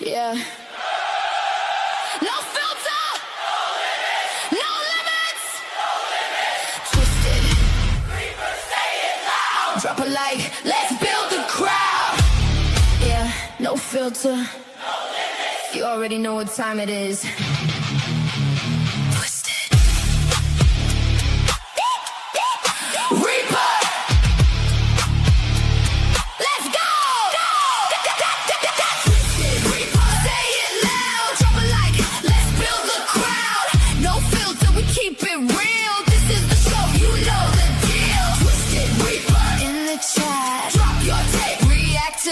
Yeah. No filter. No limits. Twisted. Say it loud. Drop a like. Let's build the crowd. Yeah. No filter. No limits. You already know what time it is.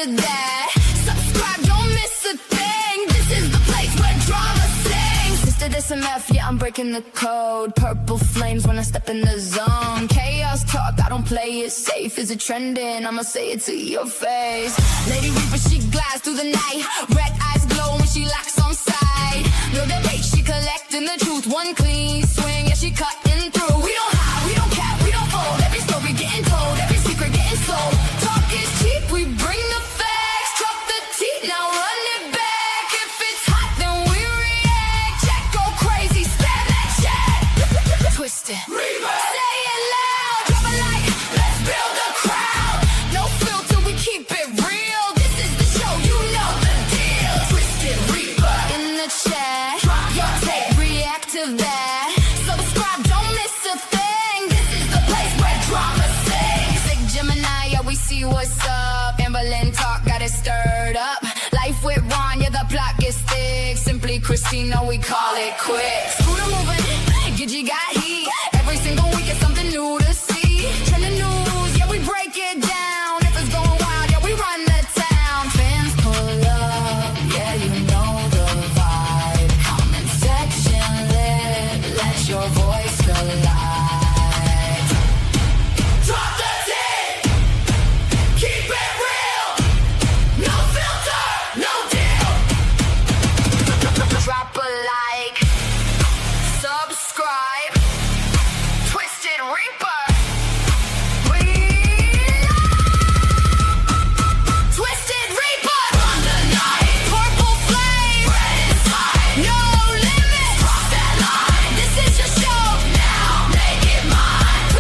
That subscribe, don't miss a thing. This is the place where drama sings. Sister SMF, yeah, I'm breaking the code. Purple flames when I step in the zone. Chaos talk, I don't play it safe. Is it trending? I'ma say it to your face. Lady Reaper, she glides through the night. Red eyes glow when she locks on sight. No debate, she collecting the truth. One clean swing, yeah, she cutting through. We don't hide, we don't cap, we don't fold. Every story getting told, every secret getting sold. Talk is cheap, we bring the now run it back. If it's hot, then we react. Check, go crazy, spam that chat. Twisted. Say it loud. Drop a like. Let's build a crowd. No filter, we keep it real. This is the show, you know the deal. Twisted Reaper. In the chat. Drop your tape, react to that. Subscribe, don't miss a thing. This is the place where drama sings. Sick Gemini, yeah, we see what's up. Amberlynn talk, got it stirred up. Life with Ron, yeah, the plot gets thick. Simply Christina, we call it quits. Scooter moving, Gigi got heat. Every single week is something new to see. Trending news, yeah, we break it down. If it's going wild, yeah, we run the town. Fans pull up, yeah, you know the vibe. Comment section lit, let your voice collide. Drop the tape, keep it real. No filter, no deal. Drop a like, subscribe. Twisted Reaper. Twisted Reaper. On the night. Purple flame. Red inside. No limit. Cross that line. This is your show. Now make it mine.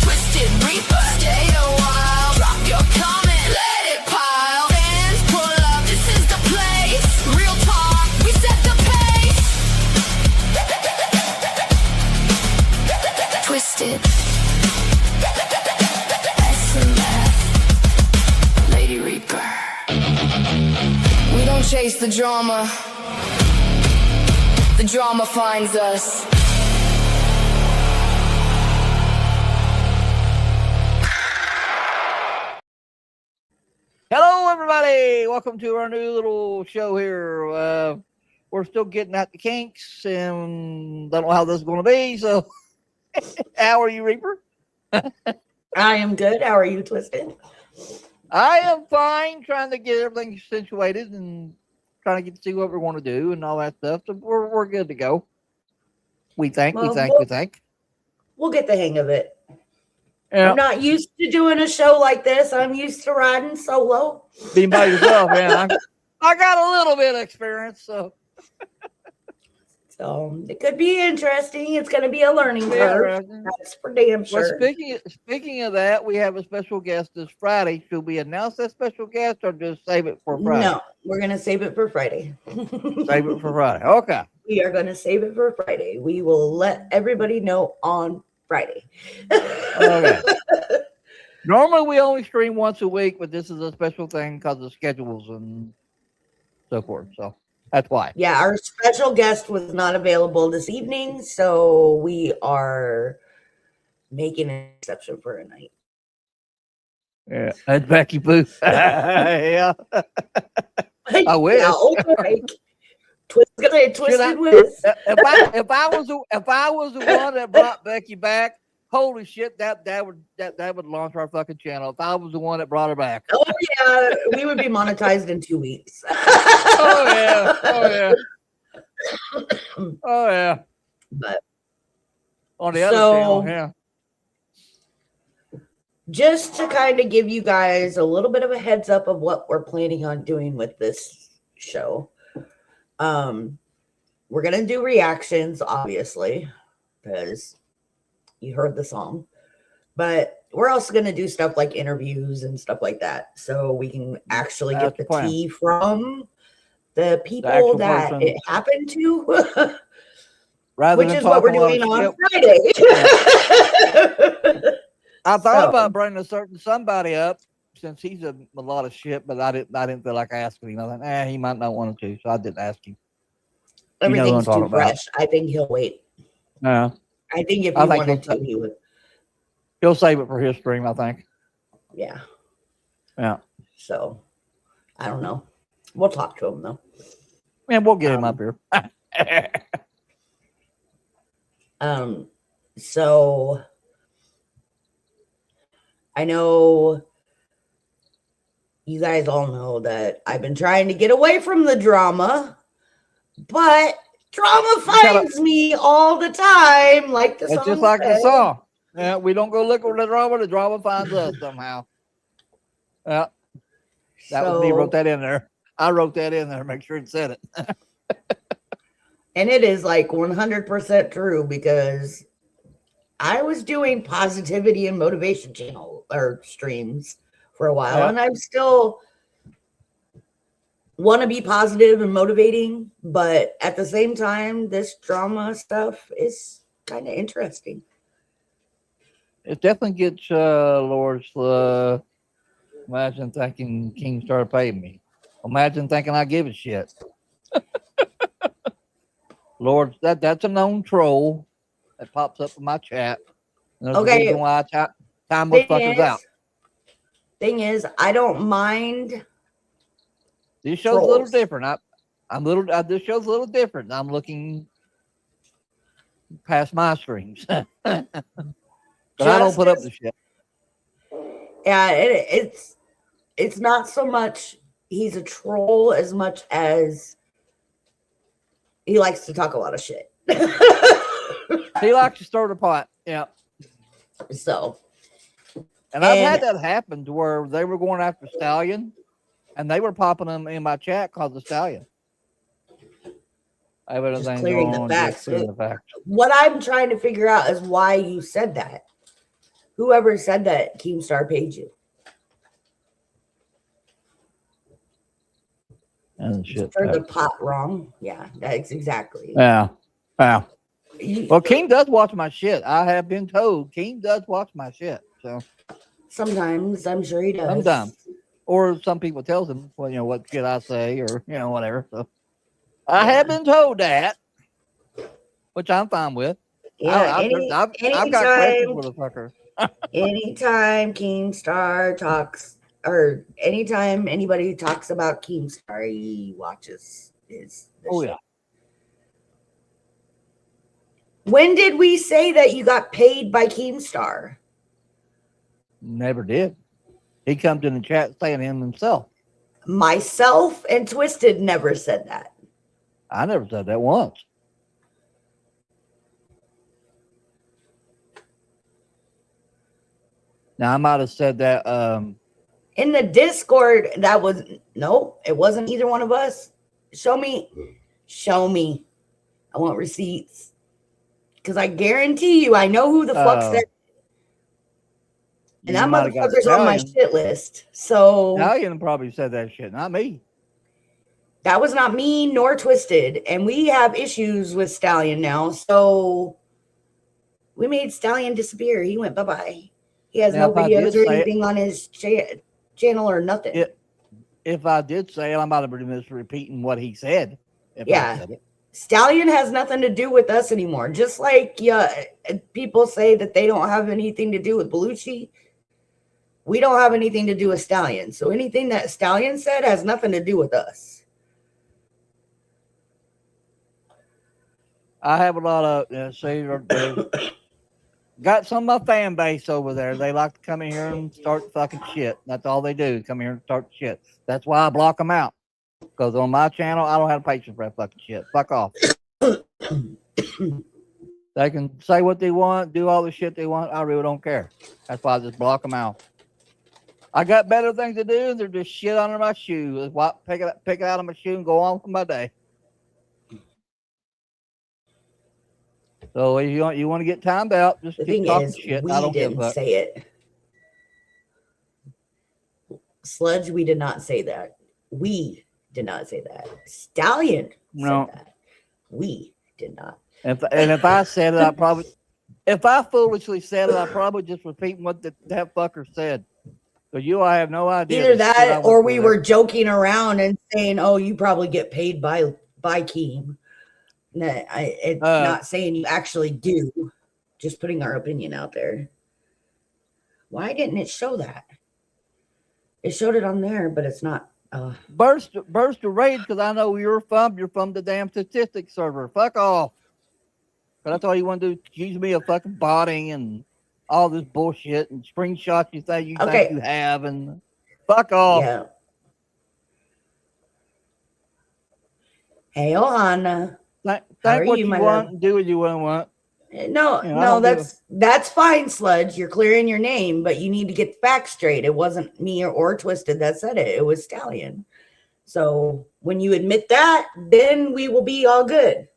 Twisted Reaper. Stay a while. Drop your comment. Let it pile. Fans pull up. This is the place. Real talk. We set the pace. Twisted. SMF. Lady Reaper. We don't chase the drama. The drama finds us. Hello, everybody. Welcome to our new little show here. We're still getting out the kinks and don't know how this is going to be. So, how are you, Reaper? I am good. How are you, Twisted? I am fine, trying to get everything situated and trying to see what we want to do and all that stuff. So we're good to go. We think. Well, we think. We'll get the hang of it. Yeah. I'm not used to doing a show like this. I'm used to riding solo. Being by yourself, man. I got a little bit of experience, so. So it could be interesting. It's going to be a learning curve. That's for damn sure. Well, speaking of that, we have a special guest this Friday. Should we announce that special guest or just save it for Friday? No, we're going to save it for Friday. Save it for Friday. Okay. We are going to save it for Friday. We will let everybody know on Friday. Okay. Normally we only stream once a week, but this is a special thing because of schedules and so forth. So that's why. Yeah, our special guest was not available this evening, so we are making an exception for a night. Yeah, that's Becky Boo. Yeah. I wish. Yeah, okay. Twisted with. If I was the one that brought Becky back, holy shit, that would launch our fucking channel. If I was the one that brought her back. Oh yeah, we would be monetized in 2 weeks. Oh yeah. But on the other channel, yeah. Just to kind of give you guys a little bit of a heads up of what we're planning on doing with this show. We're gonna do reactions, obviously, because you heard the song. But we're also gonna do stuff like interviews and stuff like that, so we can actually get That's the the plan. tea from the people actual that person. it happened to, Rather which than is what we're talking a lot doing of on shit. Friday. I thought So- about bringing a certain somebody up since he's a lot of shit, but I didn't feel like asking him. I thought, he might not want to, so I didn't ask him. You know who I'm Everything's talking too about. fresh. I think he'll wait. Yeah, I think if I he think wanted to, he would. he'll save it for his stream, I think. Yeah. Yeah, So I don't know. We'll talk to him though. and we'll get him up here. So I know you guys all know that I've been trying to get away from the drama, but drama finds me all the time, like the It's song just like the says. song. Yeah, we don't go look for the drama finds us somehow. Yeah, that was me. Wrote that in there. I wrote that in there. Make sure it said it. And it is like 100% true, because I was doing positivity and motivation channel or streams for a while, Yeah. and I'm still want to be positive and motivating, but at the same time, this drama stuff is kind of interesting. It definitely gets Lord's. Imagine thinking King started paying me. Imagine thinking I give a shit. Lord, that's a known troll that pops up in my chat. And there's a Okay. reason why I time those fuckers out. Thing is, I don't mind. This show's a little trolls. different. This show's a little different. I'm looking past my streams, but I don't put up the shit. Yeah, it's not so much he's a troll as much as he likes to talk a lot of shit. He likes to stir the pot. Yeah. So, And I've had that happen to where they were going after Stallion and they were popping them in my chat called the Stallion. I have everything clearing going the on, facts. just clearing the facts. what I'm trying to figure out is why you said that. Whoever said that Keemstar paid you. And shit. For the pot wrong. Yeah, that's exactly. Yeah. Yeah. You- Well, King does watch my shit. I have been told King does watch my shit. So Sometimes I'm sure he does. sometimes, or some people tells him, well, what should I say, or whatever. So I have been told that, which I'm fine with. Yeah, I've got questions for the fucker. anytime Keemstar talks, or anytime anybody talks about Keemstar, he watches his. Oh yeah. When did we say that you got paid by Keemstar? Never did. He comes in the chat saying him himself. Myself and Twisted never said that. I never said that once. Now I might have said that. In the Discord, that was no, it wasn't either one of us. Show me. I want receipts. Because I guarantee you, I know who the fuck said it. And that motherfucker's on my shit list. So Stallion probably said that shit, not me. that was not me nor Twisted. And we have issues with Stallion now. So we made Stallion disappear. He went bye-bye. He has Now, no if I videos did or say anything on his channel or nothing. If I did say it, I might have been just repeating what he said. If Yeah. I said it. Stallion has nothing to do with us anymore. Just like people say that they don't have anything to do with Belushi, we don't have anything to do with Stallion. So anything that Stallion said has nothing to do with us. I have a lot of got some of my fan base over there. They like to come in here and start fucking shit. That's all they do. Come here and start shit. That's why I block them out. Because on my channel, I don't have patience for that fucking shit. Fuck off. They can say what they want, do all the shit they want. I really don't care. That's why I just block them out. I got better things to do. They're just shit under my shoe. Pick it out of my shoe and go on with my day. So if you want to get timed out, just The keep thing talking is, shit. we I don't give a didn't fuck. say it. Sludge, we did not say that. We did not say that. Stallion No. said that. We did not. If I said it, if I foolishly said it, I probably just repeat what that fucker said. So I have no idea. Either the shit I that went or through we there. were joking around and saying, oh, you probably get paid by Keem. Not saying you actually do, just putting our opinion out there. Why didn't it show that? It showed it on there, but it's not. Burst of rage because I know you're from the damn statistics server. Fuck off. But that's all you want to do, accuse me of fucking botting and all this bullshit and screenshots you think you have, and fuck off. Yeah. Hey, Ohana. Think what you want and do what you want. No, that's fine, Sludge. You're clearing your name, but you need to get the facts straight. It wasn't me or Twisted that said it. It was Stallion. So when you admit that, then we will be all good.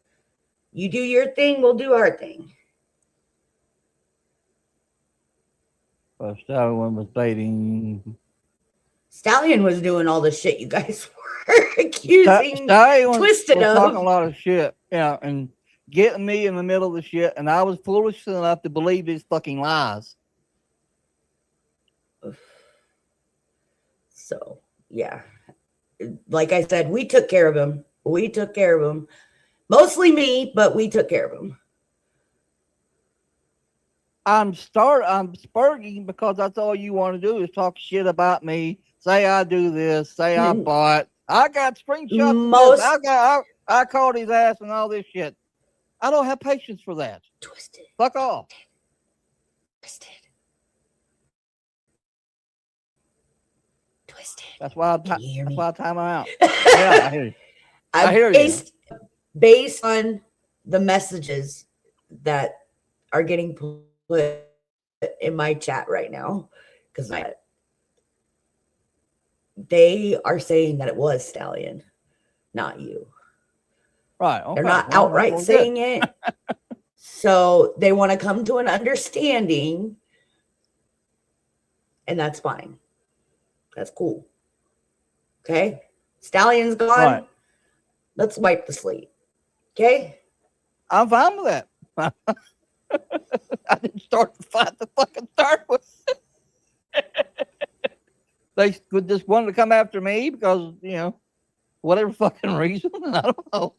You do your thing, we'll do our thing. Well, Stallion was baiting. Stallion was doing all the shit you guys were accusing Twisted was of. Talking a lot of shit, yeah, and getting me in the middle of the shit, and I was foolish enough to believe his fucking lies. So, yeah. Like I said, we took care of him. Mostly me, but we took care of him. I'm spurting because that's all you want to do is talk shit about me. Say I do this. Say I bought. I got screenshots. I called his ass and all this shit. I don't have patience for that. Twisted. Fuck off. Twisted. That's why I time him out. Yeah, I hear you. I hear you. Based on the messages that are getting put in my chat right now, because they are saying that it was Stallion, not you. Right. Okay. They're not outright saying it. So they want to come to an understanding, and that's fine. That's cool. Okay. Stallion's gone. Right. Let's wipe the slate. Okay. I'm fine with that. I didn't start the fight to fucking start with. They just wanted to come after me because, whatever fucking reason. I don't know.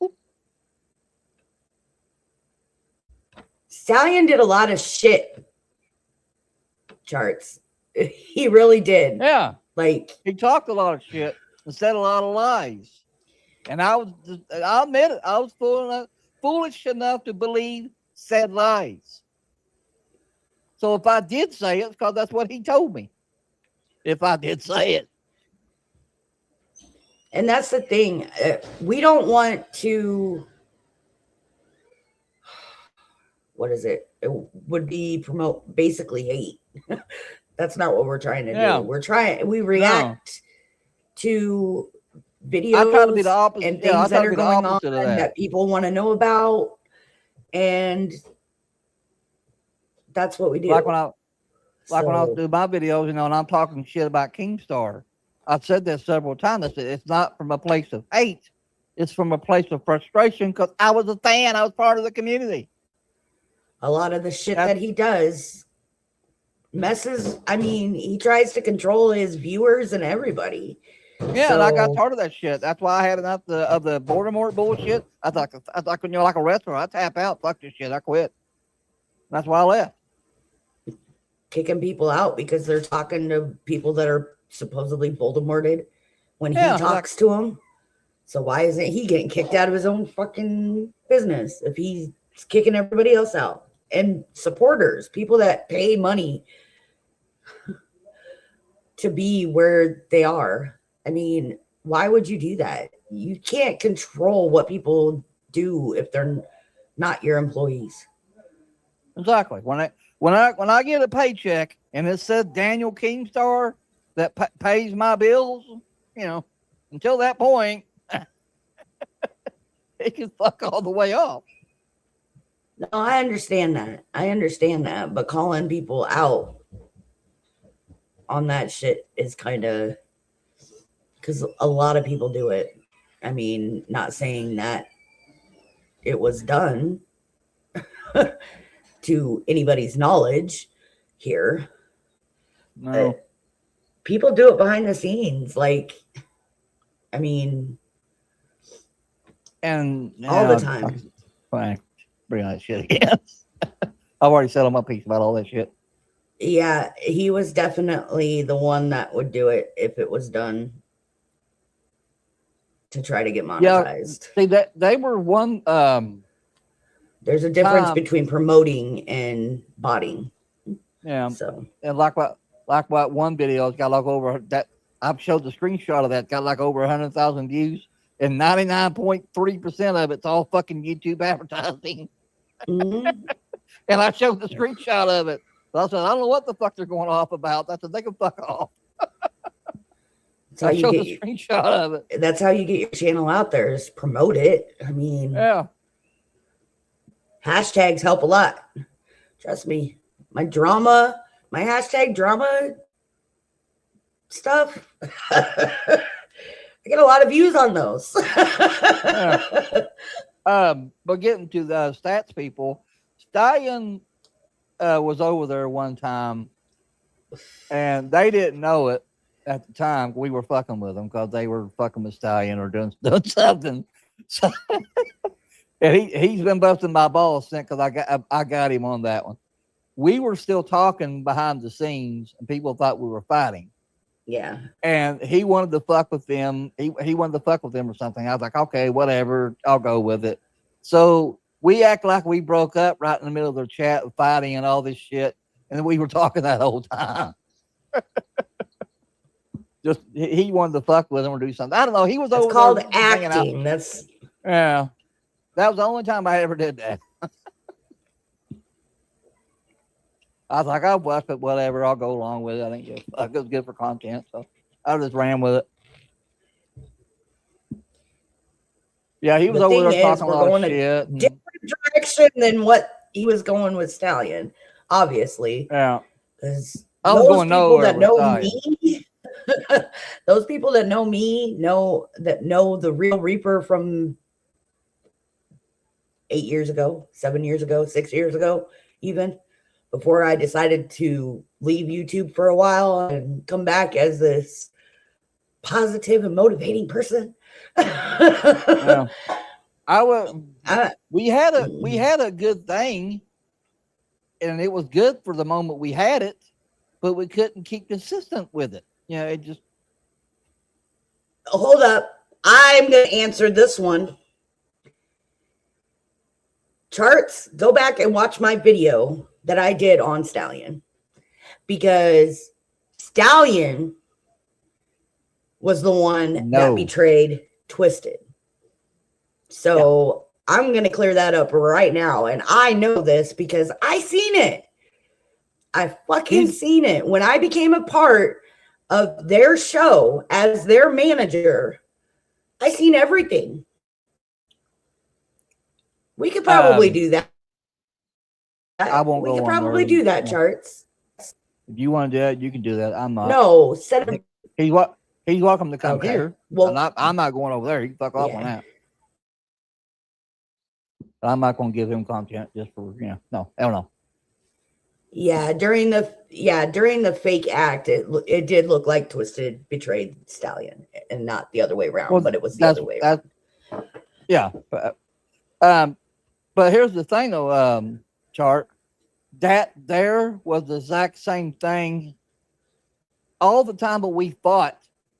Stallion did a lot of shit. Charts. He really did. Yeah. Like, he talked a lot of shit and said a lot of lies. And I'll admit it. I was foolish enough to believe said lies. So if I did say it, it's because that's what he told me. If I did say it. And that's the thing. We don't want to. What is it? It would be promote basically hate. That's not what we're trying to do. We react to videos I try to be the opposite, and things that are going on that people want to know about. And that's what we do. Like when I was doing my videos, and I'm talking shit about Keemstar. I've said that several times. I said it's not from a place of hate. It's from a place of frustration because I was a fan. I was part of the community. A lot of the shit that he does messes. I mean, he tries to control his viewers and everybody. Yeah, and I got tired of that shit. That's why I had enough of the Baltimore bullshit. I thought when you're like a wrestler, I tap out. Fuck this shit. I quit. That's why I left. Kicking people out because they're talking to people that are supposedly Baltimore-ed when he talks to them. So why isn't he getting kicked out of his own fucking business if he's kicking everybody else out? And supporters, people that pay money to be where they are. I mean, why would you do that? You can't control what people do if they're not your employees. Exactly. When I get a paycheck and it says Daniel Keemstar that pays my bills, until that point, it can fuck all the way off. No, I understand that. But calling people out on that shit is kind of, because a lot of people do it. I mean, not saying that it was done to anybody's knowledge here. No. But people do it behind the scenes. Like, I mean, And all the time. Fine. Bring that shit again. I've already said on my piece about all that shit. Yeah, he was definitely the one that would do it if it was done to try to get monetized. See that they were one. There's a difference between promoting and botting. Yeah. So And like what one video has got like over that. I've showed the screenshot of that. Got like over 100,000 views, and 99.3% of it's all fucking YouTube advertising. mhm. And I showed the screenshot of it. So I said, I don't know what the fuck they're going off about. I said, they can fuck off. That's how I you showed get the screenshot of it. that's how you get your channel out there, is promote it. I mean, Yeah. hashtags help a lot. Trust me. My hashtag drama stuff. I get a lot of views on those. But getting to the stats people, Stallion was over there one time, and they didn't know it at the time. We were fucking with them because they were fucking with Stallion or doing something. So, and he's been busting my balls since, because I got him on that one. We were still talking behind the scenes, and people thought we were fighting. Yeah. And he wanted to fuck with them. He wanted to fuck with them or something. I was like, okay, whatever, I'll go with it. So we act like we broke up right in the middle of their chat, fighting and all this shit, and we were talking that whole time. Just he wanted to fuck with him or do something. I don't know. He was It's over called there hanging out. acting. That's Yeah, that was the only time I ever did that. I was like, I'll fuck it, whatever. I'll go along with it. I think it was good for content, so I just ran with it. Yeah, he was The over there thing is, talking a we're lot of going a shit. and- different direction than what he was going with Stallion, obviously. yeah, 'Cause I was those going people nowhere that with know Stallion. me, those people that know me know the real Reaper from 8 years ago, 7 years ago, 6 years ago, even before I decided to leave YouTube for a while and come back as this positive and motivating person. Yeah. I was. I- We had a good thing, and it was good for the moment we had it, but we couldn't keep consistent with it. You know, it just. Hold up. I'm going to answer this one. Charts, go back and watch my video that I did on Stallion, because Stallion was the one that betrayed Twisted. So I'm going to clear that up right now. And I know this because I seen it. I fucking seen it. When I became a part of their show as their manager, I seen everything. We could probably do that. I won't We go could on probably there. do that, Yeah. Charts. If you want to do it, you can do that. I'm not. No, set up. He's welcome to come Okay. here. Well, I'm not going over there. He can fuck off on Yeah. that. But I'm not going to give him content just for, no, I don't know. yeah, during the fake act, it did look like Twisted betrayed Stallion and not the other way around, Well, but it was the other way around. Yeah. But here's the thing though, Chart, that there was the exact same thing all the time, but we fought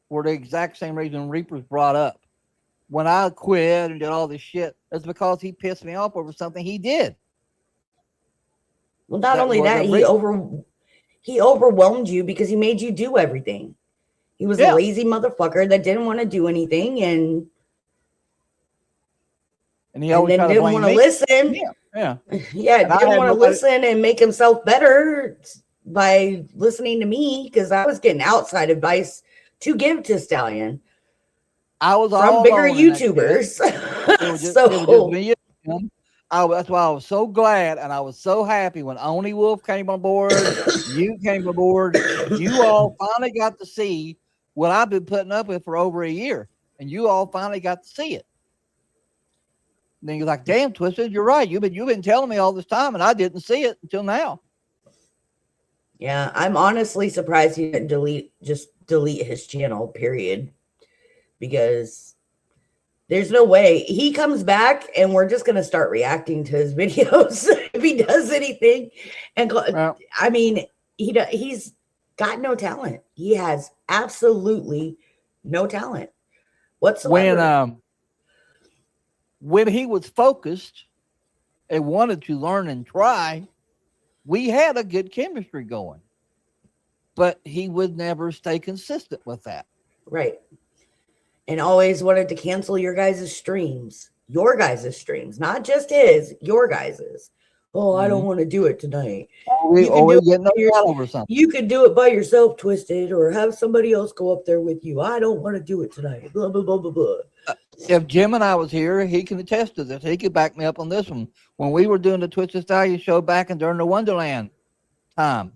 for the exact same reason Reaper's brought up. When I quit and did all this shit, it's because he pissed me off over something he did. Well, not that only was that, a he overwhelmed you because he made you do everything. He was a lazy motherfucker that didn't want to do anything and he always then tried to didn't blame want to me. listen. Yeah. Yeah, And I didn't had want to nobody- listen and make himself better by listening to me, because I was getting outside advice to give to Stallion I was from all bigger alone in that shit. YouTubers. It was just So me and him. That's why I was so glad and I was so happy when Oni Wolf came on board, you came aboard, you all finally got to see what I've been putting up with for over a year, and you all finally got to see it. And then you're like, "Damn, Twisted, you're right. You've been telling me all this time, and I didn't see it until now." Yeah, I'm honestly surprised he didn't delete his channel, period. Because there's no way he comes back and we're just gonna start reacting to his videos if he does anything. And Well, I mean, he's got no talent. He has absolutely no talent whatsoever. When he was focused and wanted to learn and try, we had a good chemistry going, but he would never stay consistent with that. Right. And always wanted to cancel your guys' streams, not just his, your guys's. Oh, I don't want to do it tonight. We getting over something. You could do it by yourself, Twisted, or have somebody else go up there with you. I don't want to do it tonight. Blah, blah, blah, blah, blah. If Jim and I was here, he can attest to this. He could back me up on this one. When we were doing the Twisted Stallion show back during the Wonderland time,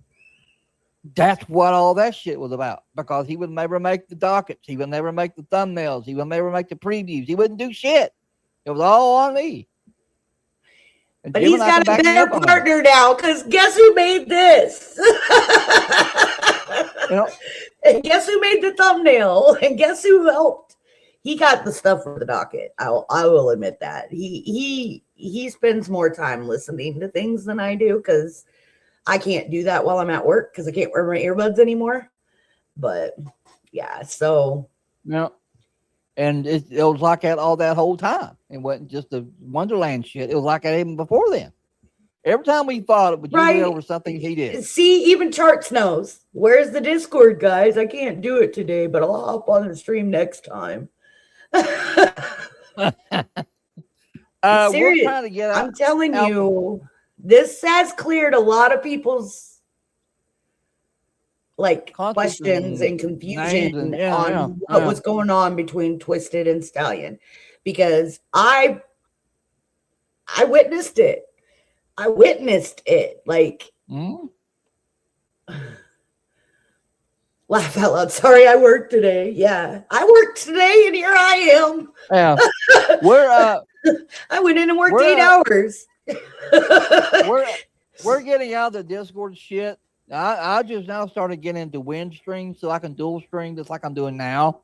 that's what all that shit was about. Because he would never make the dockets. He would never make the thumbnails. He would never make the previews. He wouldn't do shit. It was all on me. And But Jim he's and I got can a back me better up on that. partner now, because guess who made this? You know, And guess who made the thumbnail? And guess who helped? He got the stuff for the docket. I will admit that. He spends more time listening to things than I do, because I can't do that while I'm at work because I can't wear my earbuds anymore. But yeah, so yeah. And it was like that all that whole time. It wasn't just the Wonderland shit. It was like that even before then. Every time we fought, it was usually over something he did. See, even Charts knows. Where's the Discord, guys? I can't do it today, but I'll hop on the stream next time. We're Serious. trying to get out. I'm telling you, this has cleared a lot of people's questions and confusion on what was going on between Twisted and Stallion, because I witnessed it. Like, laugh out loud. Sorry, I worked today. Yeah, I worked today, and here I am. Yeah, I went in and worked 8 hours. we're getting out of the Discord shit. I just now started getting into Windstream so I can dual stream just like I'm doing now.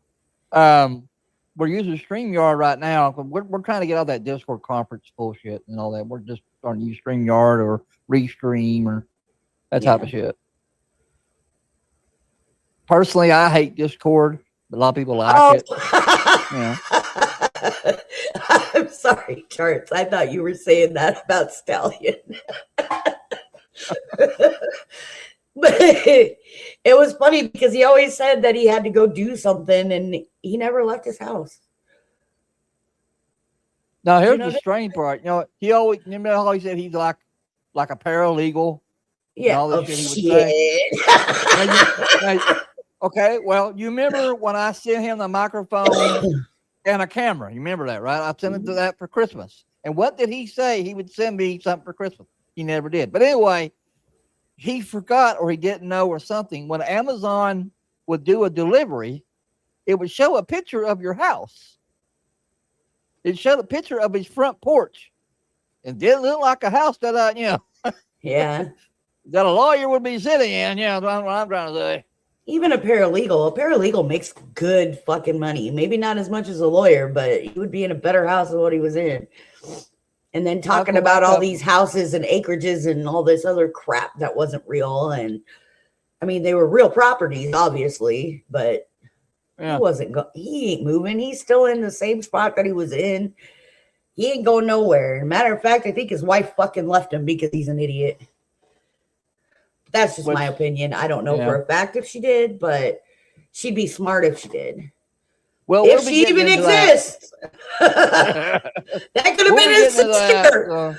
We're using StreamYard right now. We're trying to get out of that Discord conference bullshit and all that. We're just starting to use StreamYard or Restream or that type of shit. Personally, I hate Discord, but a lot of people like it. Yeah. I'm sorry, Charts. I thought you were saying that about Stallion. But it was funny because he always said that he had to go do something, and he never left his house. Now, here's the strange part. You know, he always said he's like a paralegal. Yeah. All this shit he would say. Okay, well, you remember when I sent him the microphone and a camera? You remember that, right? I sent him to that for Christmas. And what did he say? He would send me something for Christmas. He never did. But anyway, he forgot or he didn't know or something. When Amazon would do a delivery, it would show a picture of your house. It showed a picture of his front porch. It didn't look like a house that yeah, that a lawyer would be sitting in. Yeah, that's what I'm trying to say. Even a paralegal makes good fucking money. Maybe not as much as a lawyer, but he would be in a better house than what he was in. And then talking about all these houses and acreages and all this other crap that wasn't real. And I mean, they were real properties, obviously, but he ain't moving. He's still in the same spot that he was in. He ain't going nowhere. Matter of fact, I think his wife fucking left him because he's an idiot. That's just my opinion. I don't know for a fact if she did, but she'd be smart if she did. Well, if she even exists. That could have been his sister.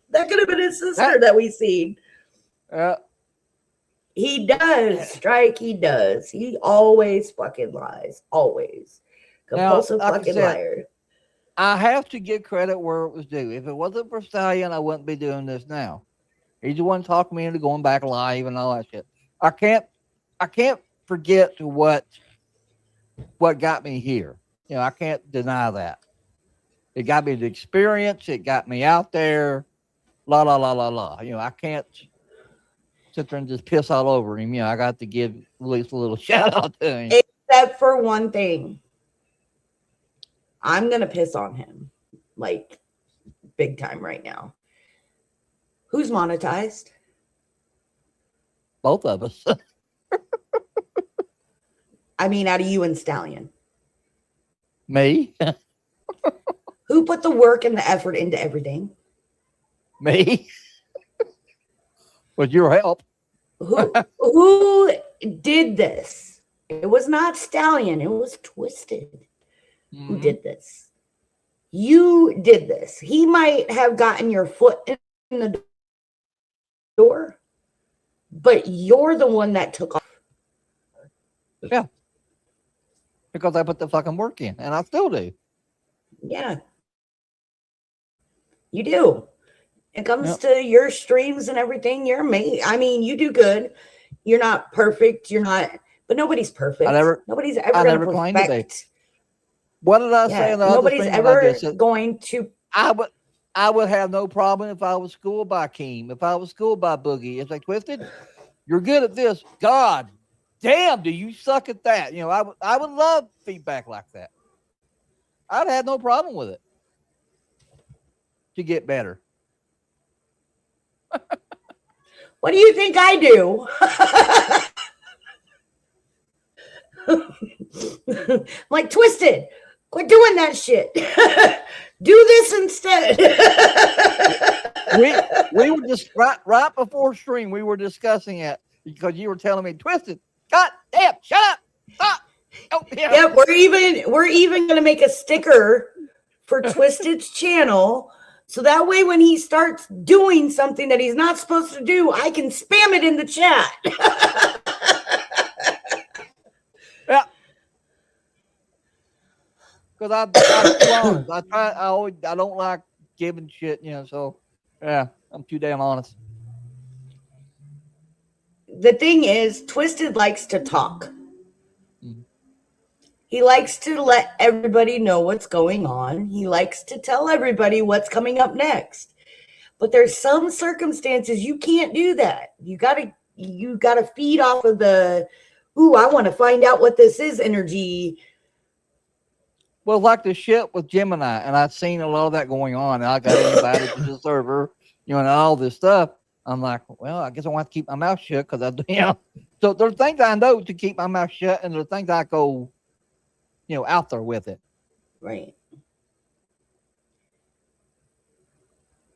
That could have been his sister that we seen. He does, Strike. He does. He always fucking lies. Always. Compulsive fucking liar. I have to give credit where it was due. If it wasn't for Stallion, I wouldn't be doing this now. He's the one talking me into going back live and all that shit. I can't forget what got me here. You know, I can't deny that. It got me the experience. It got me out there. La la la la la. You know, I can't sit there and just piss all over him. You know, I got to give at least a little shout out to him. Except for one thing. I'm going to piss on him. Like, big time right now. Who's monetized? Both of us. I mean, out of you and Stallion. Me. Who put the work and the effort into everything? Me. With your help. Who did this? It was not Stallion. It was Twisted who did this. You did this. He might have gotten your foot in the door, but you're the one that took off. Yeah. Because I put the fucking work in, and I still do. Yeah. You do. It comes to your streams and everything. You're amazing. I mean, you do good. You're not perfect. You're not, but nobody's perfect. Nobody's ever going to perfect. What did I say? Nobody's ever going to. I would have no problem if I was schooled by Keem. If I was schooled by Boogie, it's like, Twisted, you're good at this. God damn, do you suck at that? You know, I would love feedback like that. I'd have no problem with it to get better. What do you think I do? Like, Twisted, quit doing that shit. Do this instead. we were just right before stream. We were discussing it because you were telling me, Twisted, God damn, shut up, stop. Oh, yeah. Yeah, we're even gonna make a sticker for Twisted's channel, so that way when he starts doing something that he's not supposed to do, I can spam it in the chat. Yeah. Because I don't like giving shit, you know, so yeah, I'm too damn honest. The thing is, Twisted likes to talk. He likes to let everybody know what's going on. He likes to tell everybody what's coming up next. But there's some circumstances you can't do that. You gotta feed off of the, ooh, I want to find out what this is energy. Well, like the shit with Gemini, and I've seen a lot of that going on. And I got invited to the server, you know, and all this stuff. I'm like, well, I guess I want to keep my mouth shut because you know. So there's things I know to keep my mouth shut, and there's things I go, you know, out there with it. Right.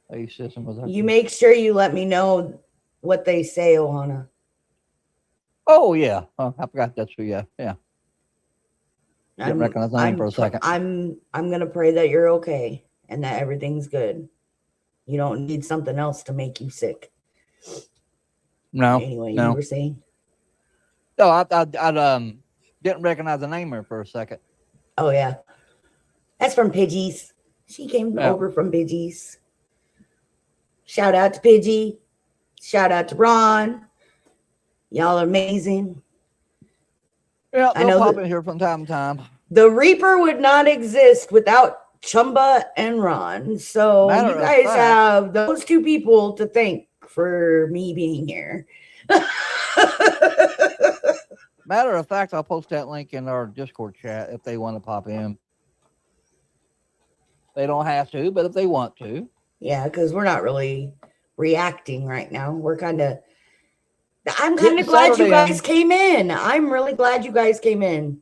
Hey, system was you make sure you let me know what they say, Ohana. Oh yeah, I forgot that's who. Yeah. Didn't recognize the name for a second. I'm gonna pray that you're okay and that everything's good. You don't need something else to make you sick. No. Anyway, no. You were saying? No, I didn't recognize the name there for a second. Oh yeah, that's from Pidgeys. She came over from Pidgeys. Shout out to Pidgey. Shout out to Ron. Y'all are amazing. Yeah, they'll pop in here from time to time. The Reaper would not exist without Chumba and Ron. So you guys have those two people to thank for me being here. Matter of fact, I'll post that link in our Discord chat if they want to pop in. They don't have to, but if they want to. Yeah, because we're not really reacting right now. We're I'm kind of glad you guys came in. I'm really glad you guys came in.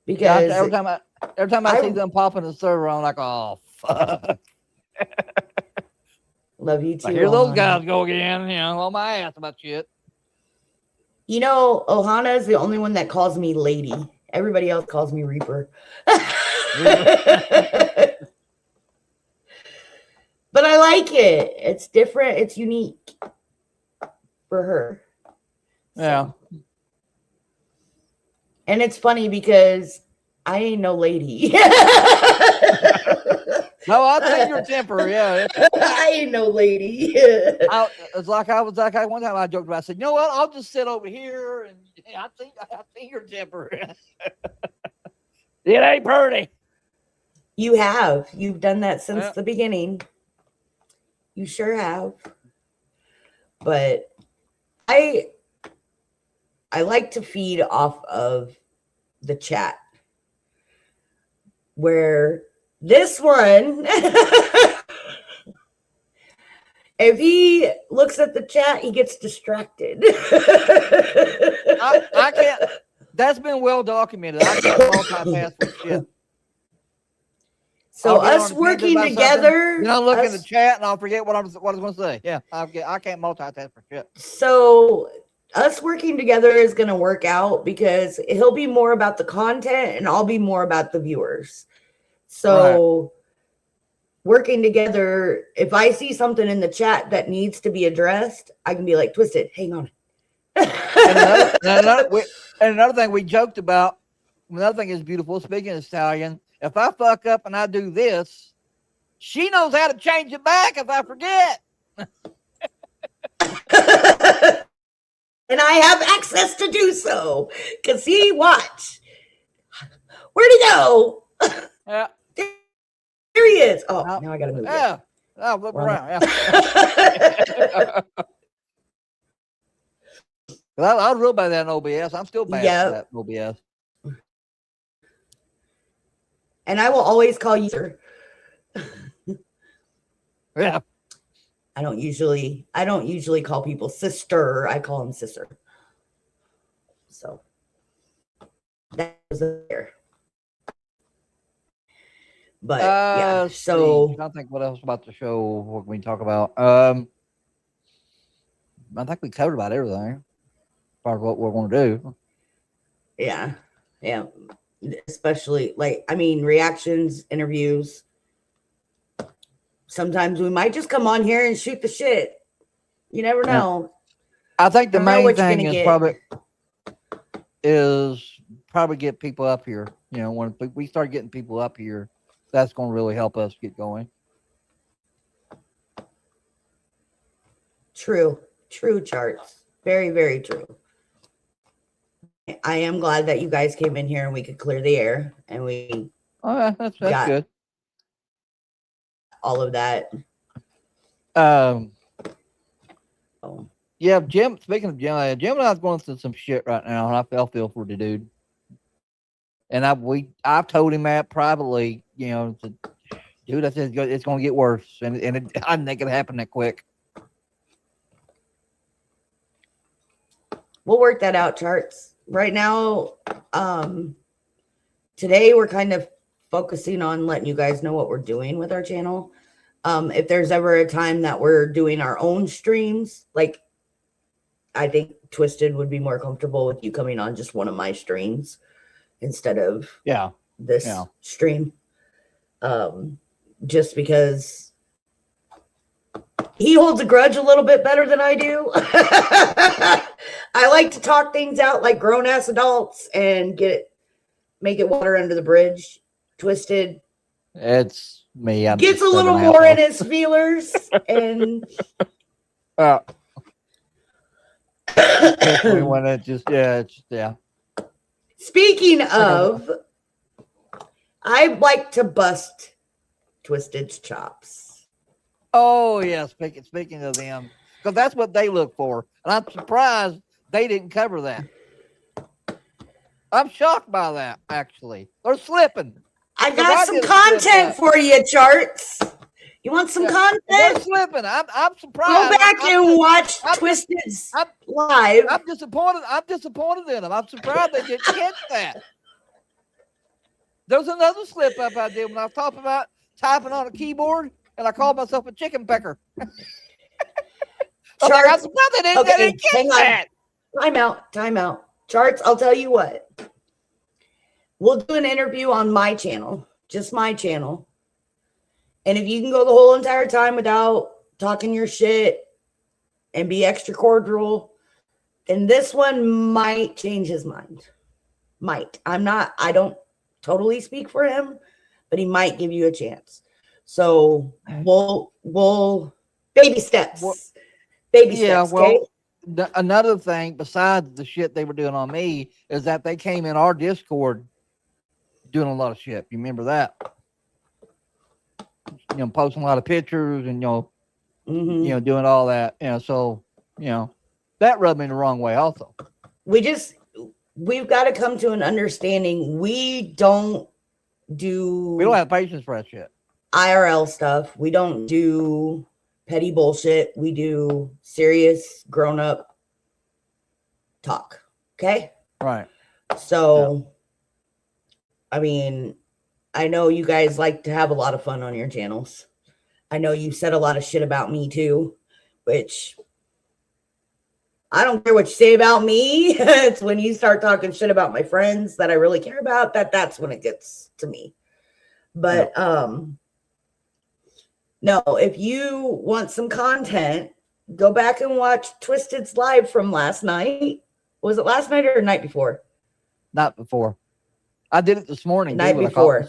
Because every time I see them pop in the server, I'm like, oh, fuck. Love you too. I hear those guys go again, you know, on my ass about shit. You know, Ohana is the only one that calls me lady. Everybody else calls me Reaper. But I like it. It's different. It's unique for her. Yeah. And it's funny because I ain't no lady. No, I'll take your temper. Yeah. I ain't no lady. It's like one time I joked about. I said, you know what? I'll just sit over here and I see your temper. It ain't pretty. You have. You've done that since Yeah. the beginning. You sure have. But I like to feed off of the chat. Where this one, if he looks at the chat, he gets distracted. I can't. That's been well documented. I can't multitask for shit. So I'll get us on a tangent working about together. something, then I'll look in the us- chat and I'll forget what I was going to say. Yeah, I can't multitask for shit. So us working together is going to work out because he'll be more about the content and I'll be more about the viewers. So working together, if I see something in the chat that needs to be addressed, I can be like, Twisted, hang on. And another thing we joked about, another thing is beautiful. Speaking of Stallion, if I fuck up and I do this, she knows how to change it back if I forget. And I have access to do so. Because see, watch. Where'd he go? Yeah. There he is. Oh, Oh, now I got to move. Yeah. I'll flip We're on around. Yeah. I was real bad at that in OBS. I'm still bad at that in OBS. And I will always call you sir. Yeah. I don't usually call people sister. I call them sister. So that was there. But yeah, let's so see. I think what else about the show? What can we talk about? I think we covered about everything. As far as what we're going to do. yeah. Especially reactions, interviews. Sometimes we might just come on here and shoot the shit. You never know. I think the Never know main what you're thing gonna is probably get people up here. You know, when we start getting people up here, that's going to really help us get going. True, Charts. Very, very true. I am glad that you guys came in here and we could clear the air and we Oh, yeah, that's got good. all of that. Oh. Oh, Yeah, Jim. Speaking of Jim, Jim and I's going through some shit right now, and I feel for the dude. And I've told him that privately. You know, dude, I said it's going to get worse, and I think it'll happen that quick. we'll work that out, Charts. Right now, today we're kind of focusing on letting you guys know what we're doing with our channel. If there's ever a time that we're doing our own streams, like I think Twisted would be more comfortable with you coming on just one of my streams instead of this stream. Just because he holds a grudge a little bit better than I do. I like to talk things out like grown ass adults and make it water under the bridge. Twisted. It's me. Gets a little more in his feelers and when it just Speaking of, I like to bust Twisted's chops. Oh yeah, speaking of them, because that's what they look for, and I'm surprised they didn't cover that. I'm shocked by that. Actually, they're slipping. I got some content for you, Charts. You want some They're content? slipping. I'm surprised. Go back and watch Twisted's live. I'm disappointed. I'm disappointed in them. I'm surprised they didn't catch that. There's another slip up I did when I was talking about typing on a keyboard, and I called myself a chicken pecker. I'm surprised they didn't catch that. Time out. Charts, I'll tell you what. We'll do an interview on my channel, just my channel. And if you can go the whole entire time without talking your shit and be extra cordial, then this one might change his mind. Might. I don't totally speak for him, but he might give you a chance. So we'll baby steps. Well, baby yeah, steps, okay? well, another thing besides the shit they were doing on me is that they came in our Discord doing a lot of shit. You remember that? You know, posting a lot of pictures and doing all that. So that rubbed me the wrong way. Also, we've got to come to an understanding. We don't have patience for that shit. IRL stuff. We don't do petty bullshit. We do serious grown up talk. Okay. Right. So, I mean, I know you guys like to have a lot of fun on your channels. I know you said a lot of shit about me too, which I don't care what you say about me. It's when you start talking shit about my friends that I really care about, that's when it gets to me. But no, if you want some content, go back and watch Twisted's live from last night. Was it last night or the night before? Not before. I did it this morning. Night before.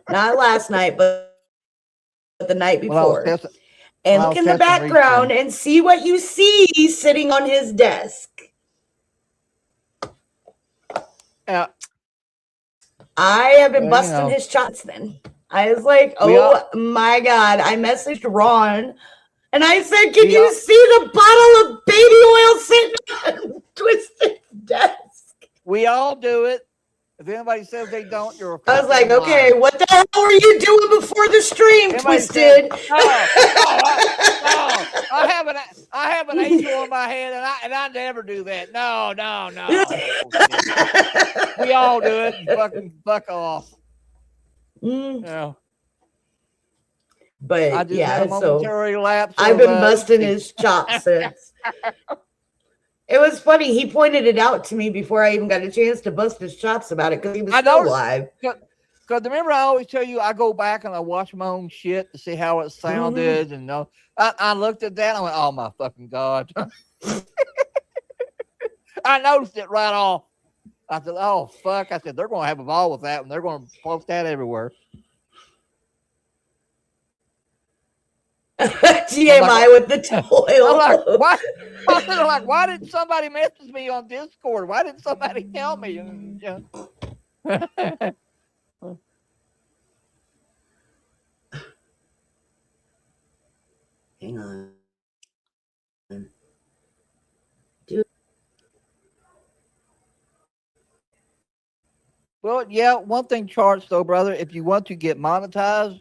Not last night, but the night before. And look in the background and see what you see sitting on his desk. Yeah. I have been busting his chops then. I was like, oh my God. I messaged Ron and I said, can you see the bottle of baby oil sitting on Twisted's desk? We all do it. If anybody says they don't, you're a I was like, okay, liar. what the hell were you doing before the stream, Twisted? I have an angel on my head, and I never do that. No. We all do it. Fucking fuck off. Yeah. But I just had a momentary lapse. I've been busting his chops since. It was funny. He pointed it out to me before I even got a chance to bust his chops about it because he was still live. Because remember, I always tell you, I go back and I watch my own shit to see how it sounded. And I looked at that and I went, oh my fucking God. I noticed it right off. I said, oh fuck. I said, they're going to have a ball with that and they're going to post that everywhere. TMI with the toil. I'm like, why didn't somebody message me on Discord? Why didn't somebody tell me? Hang on. Well, yeah, one thing, Charts, though, brother, if you want to get monetized,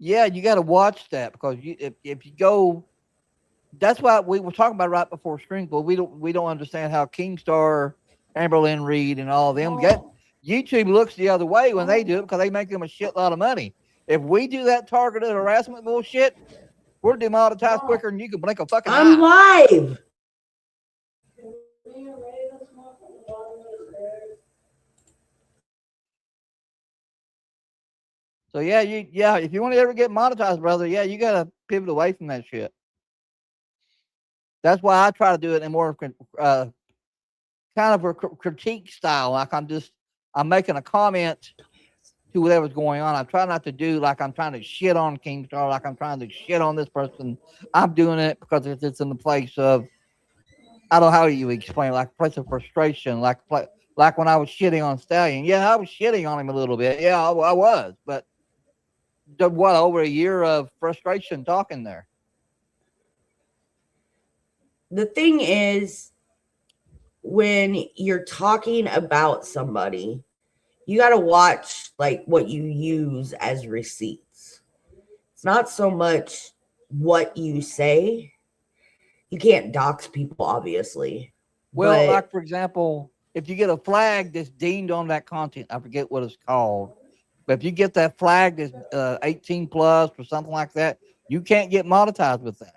yeah, you got to watch that because if you go, that's why we were talking about right before stream. But we don't understand how Kingstar, Amberlynn Reed, and all of them get. YouTube looks the other way when they do it because they make them a shitload of money. If we do that targeted harassment bullshit, we're demonetized quicker than you can blink a fucking eye. I'm live. So yeah, if you want to ever get monetized, brother, yeah, you gotta pivot away from that shit. That's why I try to do it in more kind of a critique style. Like I'm making a comment to whatever's going on. I try not to do like I'm trying to shit on Kingstar, like I'm trying to shit on this person. I'm doing it because it's in the place of, I don't know how you explain, like place of frustration, like when I was shitting on Stallion. Yeah, I was shitting on him a little bit. Yeah, I was, but over a year of frustration talking there. The thing is, when you're talking about somebody, you got to watch like what you use as receipts. It's not so much what you say. You can't dox people, obviously. Well, like for example, if you get a flag that's deemed on that content, I forget what it's called, but if you get that flag that's 18 plus or something like that, you can't get monetized with that.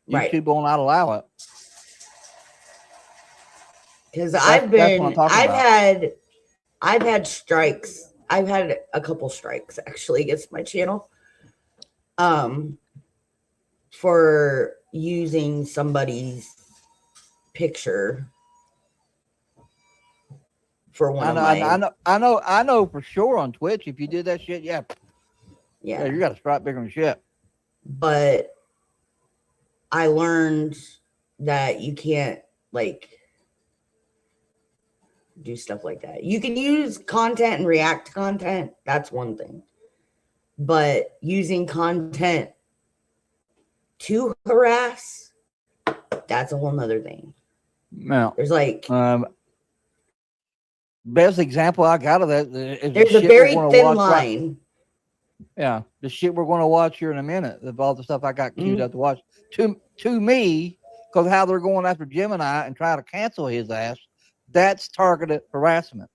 YouTube will not allow it. Because I've had strikes. I've had a couple strikes actually against my channel. For using somebody's picture for one of my. I know for sure on Twitch. If you did that shit, yeah, you got to strike bigger than shit. But I learned that you can't like do stuff like that. You can use content and react to content. That's one thing. But using content to harass, that's a whole nother thing. Now, There's like best example I got of that is there's a very thin line. Yeah, the shit we're going to watch here in a minute of all the stuff I got queued up to watch. To me, because how they're going after Gemini and try to cancel his ass, that's targeted harassment.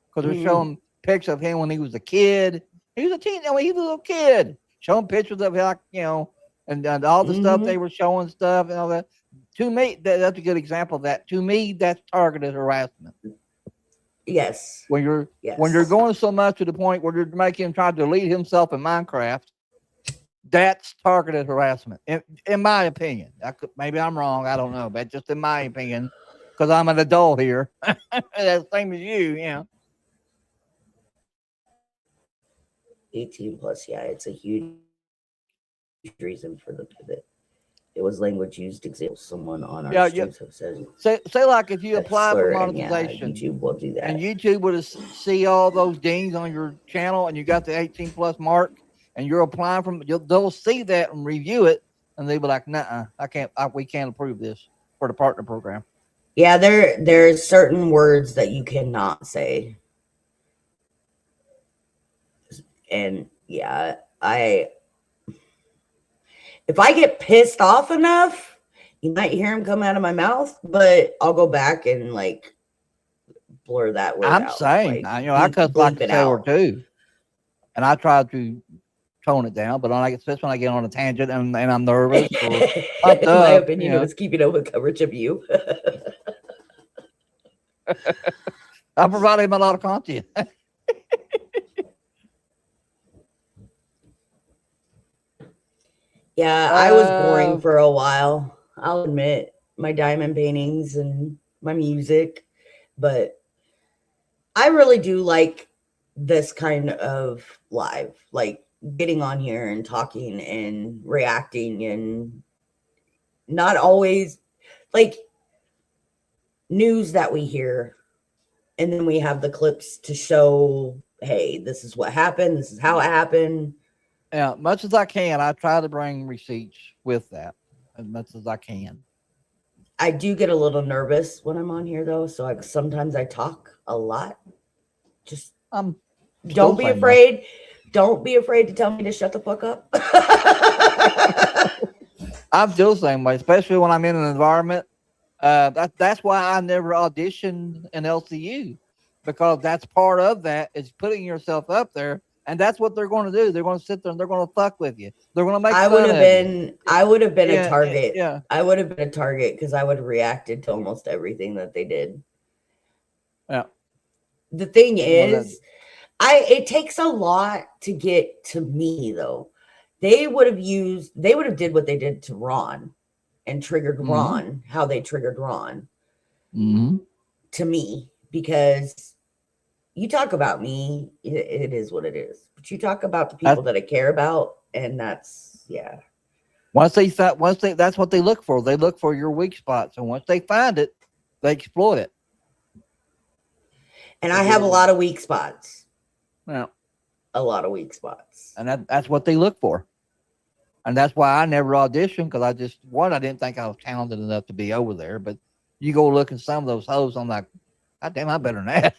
Because they're showing pictures of him when he was a kid. He was a teen. I mean, he was a little kid. Showing pictures of him, like, you know, and all the stuff they were showing stuff and all that. To me, that's a good example of that. To me, that's targeted harassment. Yes. When you're going so much to the point where you're making him try to delete himself in Minecraft, that's targeted harassment. In my opinion, maybe I'm wrong. I don't know, but just in my opinion, because I'm an adult here, the same as you, yeah. 18 plus, yeah, it's a huge reason for the pivot. It was language used example. Someone on our streams have said. Say like if you apply for monetization, YouTube will do that. And YouTube would see all those dings on your channel, and you got the 18 plus mark, and you're applying from. They'll see that and review it, and they'll be like, "Nah, we can't approve this for the partner program." Yeah, there's certain words that you cannot say, and yeah, if I get pissed off enough, you might hear him come out of my mouth, but I'll go back and like blur that word out. I'm saying, like, I cuss like a sailor too, and I try to tone it down, but especially when I get on a tangent and I'm nervous or pumped in my opinion, it was keeping up with coverage of you. I provide him a lot of content. Yeah, I was boring for a while. I'll admit, my diamond paintings and my music, but I really do like this kind of live, like getting on here and talking and reacting, and not always like news that we hear, and then we have the clips to show, hey, this is what happened, this is how it happened. Yeah, much as I can, I try to bring receipts with that as much as I can. I do get a little nervous when I'm on here, though, so sometimes I talk a lot. Just don't be afraid. Don't be afraid to tell me to shut the fuck up. I'm still the same way, especially when I'm in an environment. That's why I never auditioned in LCU, because that's part of that is putting yourself up there. And that's what they're going to do. They're going to sit there and they're going to fuck with you. They're going to make fun of you. I would have been a target. Yeah. I would have been a target because I would have reacted to almost everything that they did. Yeah. The thing is, it takes a lot to get to me, though. They would have did what they did to Ron and triggered Ron, how they triggered Ron to me, because you talk about me, it is what it is. But you talk about the people that I care about, and that's, yeah. That's what they look for. They look for your weak spots, and once they find it, they exploit it. And I have a lot of weak spots. Yeah, a lot of weak spots, and that's what they look for. And that's why I never auditioned, because I didn't think I was talented enough to be over there. But you go look at some of those hoes, I'm like, God damn, I'm better than that.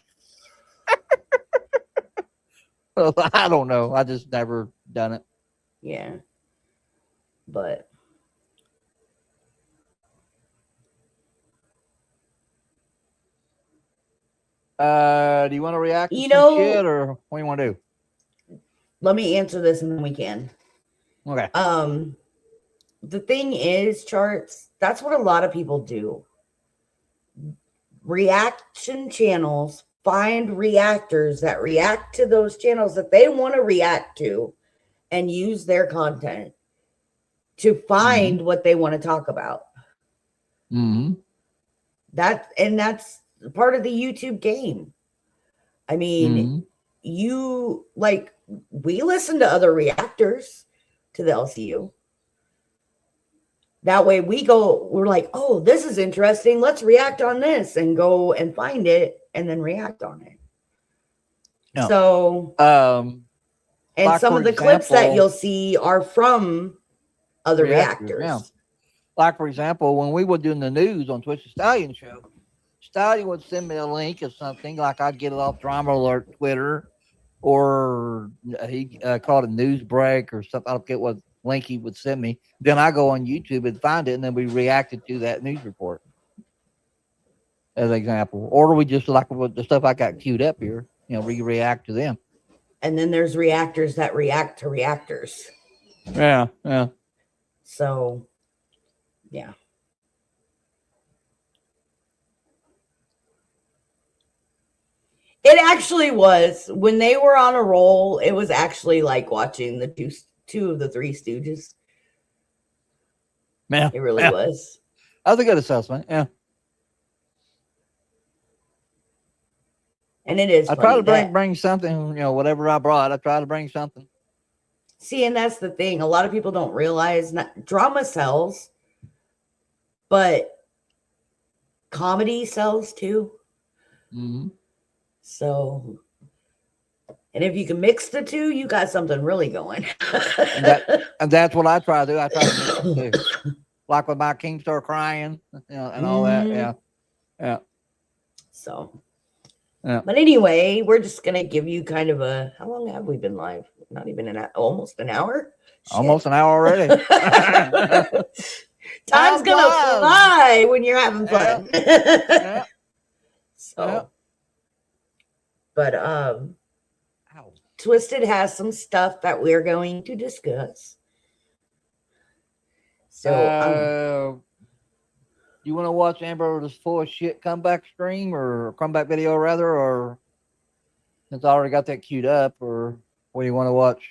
Well, I don't know. I just never done it. Yeah. But do you want to react to some shit, or what do you want to do? Let me answer this and then we can. Okay. The thing is, charts, that's what a lot of people do. Reaction channels find reactors that react to those channels that they want to react to and use their content to find what they want to talk about. Mm-hmm. That's part of the YouTube game. I mean, Mhm. you like we listen to other reactors to the LCU. That way we're like, oh, this is interesting. Let's react on this and go and find it and then react on it. Yeah. So, Um, and like, some for of the clips that example, you'll see are from other reactors. Yeah. Like, for example, when we were doing the news on Twitch the Stallion show, Stallion would send me a link of something, like I'd get it off Drama Alert Twitter, or he called a news break or something. I don't get what link he would send me. Then I go on YouTube and find it, and then we reacted to that news report as an example. Or we just, like with the stuff I got queued up here, react to them. And then there's reactors that react to reactors. Yeah. So, yeah. It actually was, when they were on a roll, it was actually like watching the two of the Three Stooges. Yeah. It really was. That was a good assessment. Yeah. And it is. I try to bring something, whatever I brought, I try to bring something. See, and that's the thing. A lot of people don't realize drama sells, but comedy sells too. Mm-hmm. So, and if you can mix the two, you got something really going. and that's what I try to do. I try to mix the two. Like with my Keemstar crying, and all that. Yeah. So, yeah. But anyway, we're just gonna give you kind of a. How long have we been live? Not even almost an hour. Shit. Almost an hour already. Time's gonna fly when you're having fun. Yeah. So, but Twisted has some stuff that we're going to discuss. So, you want to watch Amber's full of shit comeback stream or comeback video rather, or since I already got that queued up, or what do you want to watch?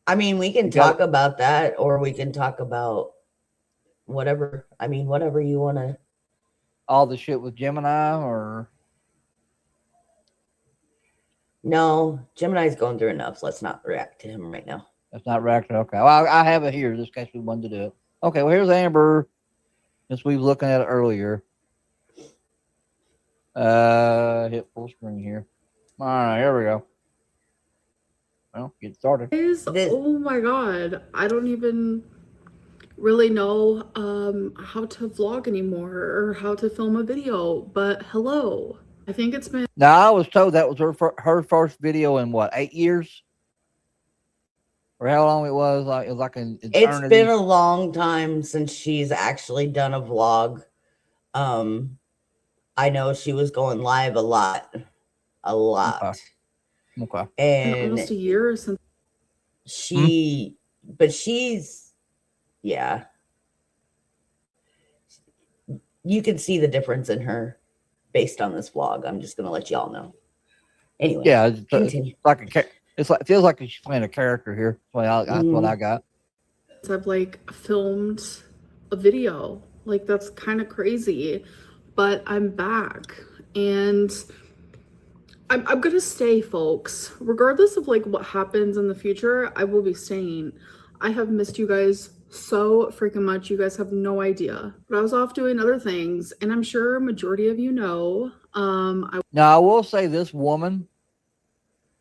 I mean, we can talk about that, or we can talk about whatever. I mean, whatever you want to. All the shit with Gemini, or no? Gemini's going through enough. Let's not react to him right now. That's not reacting. Okay, well, I have it here just in case we wanted to do it. Okay, well, here's Amber. Since we were looking at it earlier. Hit full screen here. All right, here we go. Well, get started. Oh my god, I don't even really know how to vlog anymore or how to film a video, but hello. I think it's been. Now, I was told that was her first video in what, 8 years? Or how long it was? Like, it was like an eternity. It's been a long time since she's actually done a vlog. I know she was going live a lot. Okay. And almost a year since but she's, yeah. You can see the difference in her based on this vlog. I'm just gonna let y'all know. Anyway, yeah, continue. It feels like she's playing a character here. That's what I got. I've like filmed a video. Like, that's kind of crazy, but I'm back and I'm gonna stay, folks. Regardless of like what happens in the future, I will be staying. I have missed you guys so freaking much. You guys have no idea. But I was off doing other things, and I'm sure a majority of you know. Now, I will say this woman.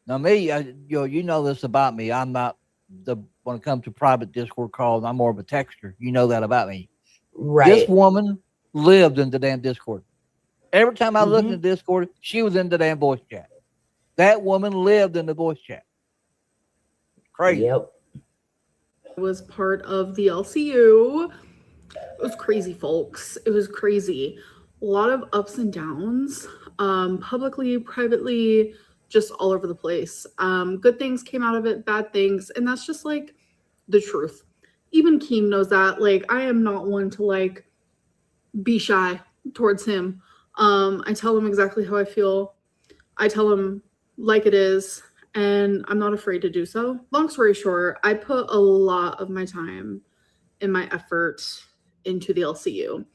Now, me, you know this about me. I'm not when it comes to private Discord calls, I'm more of a texter. You know that about me. Right. This woman lived in the damn Discord. Every time I looked at Discord, she was in the damn voice chat. That woman lived in the voice chat. Crazy. Yep. I was part of the LCU. It was crazy, folks. It was crazy. A lot of ups and downs, publicly, privately, just all over the place. Good things came out of it, bad things, and that's just like the truth. Even Keem knows that. Like, I am not one to like be shy towards him. I tell him exactly how I feel. I tell him like it is, and I'm not afraid to do so. Long story short, I put a lot of my time and my effort into the LCU.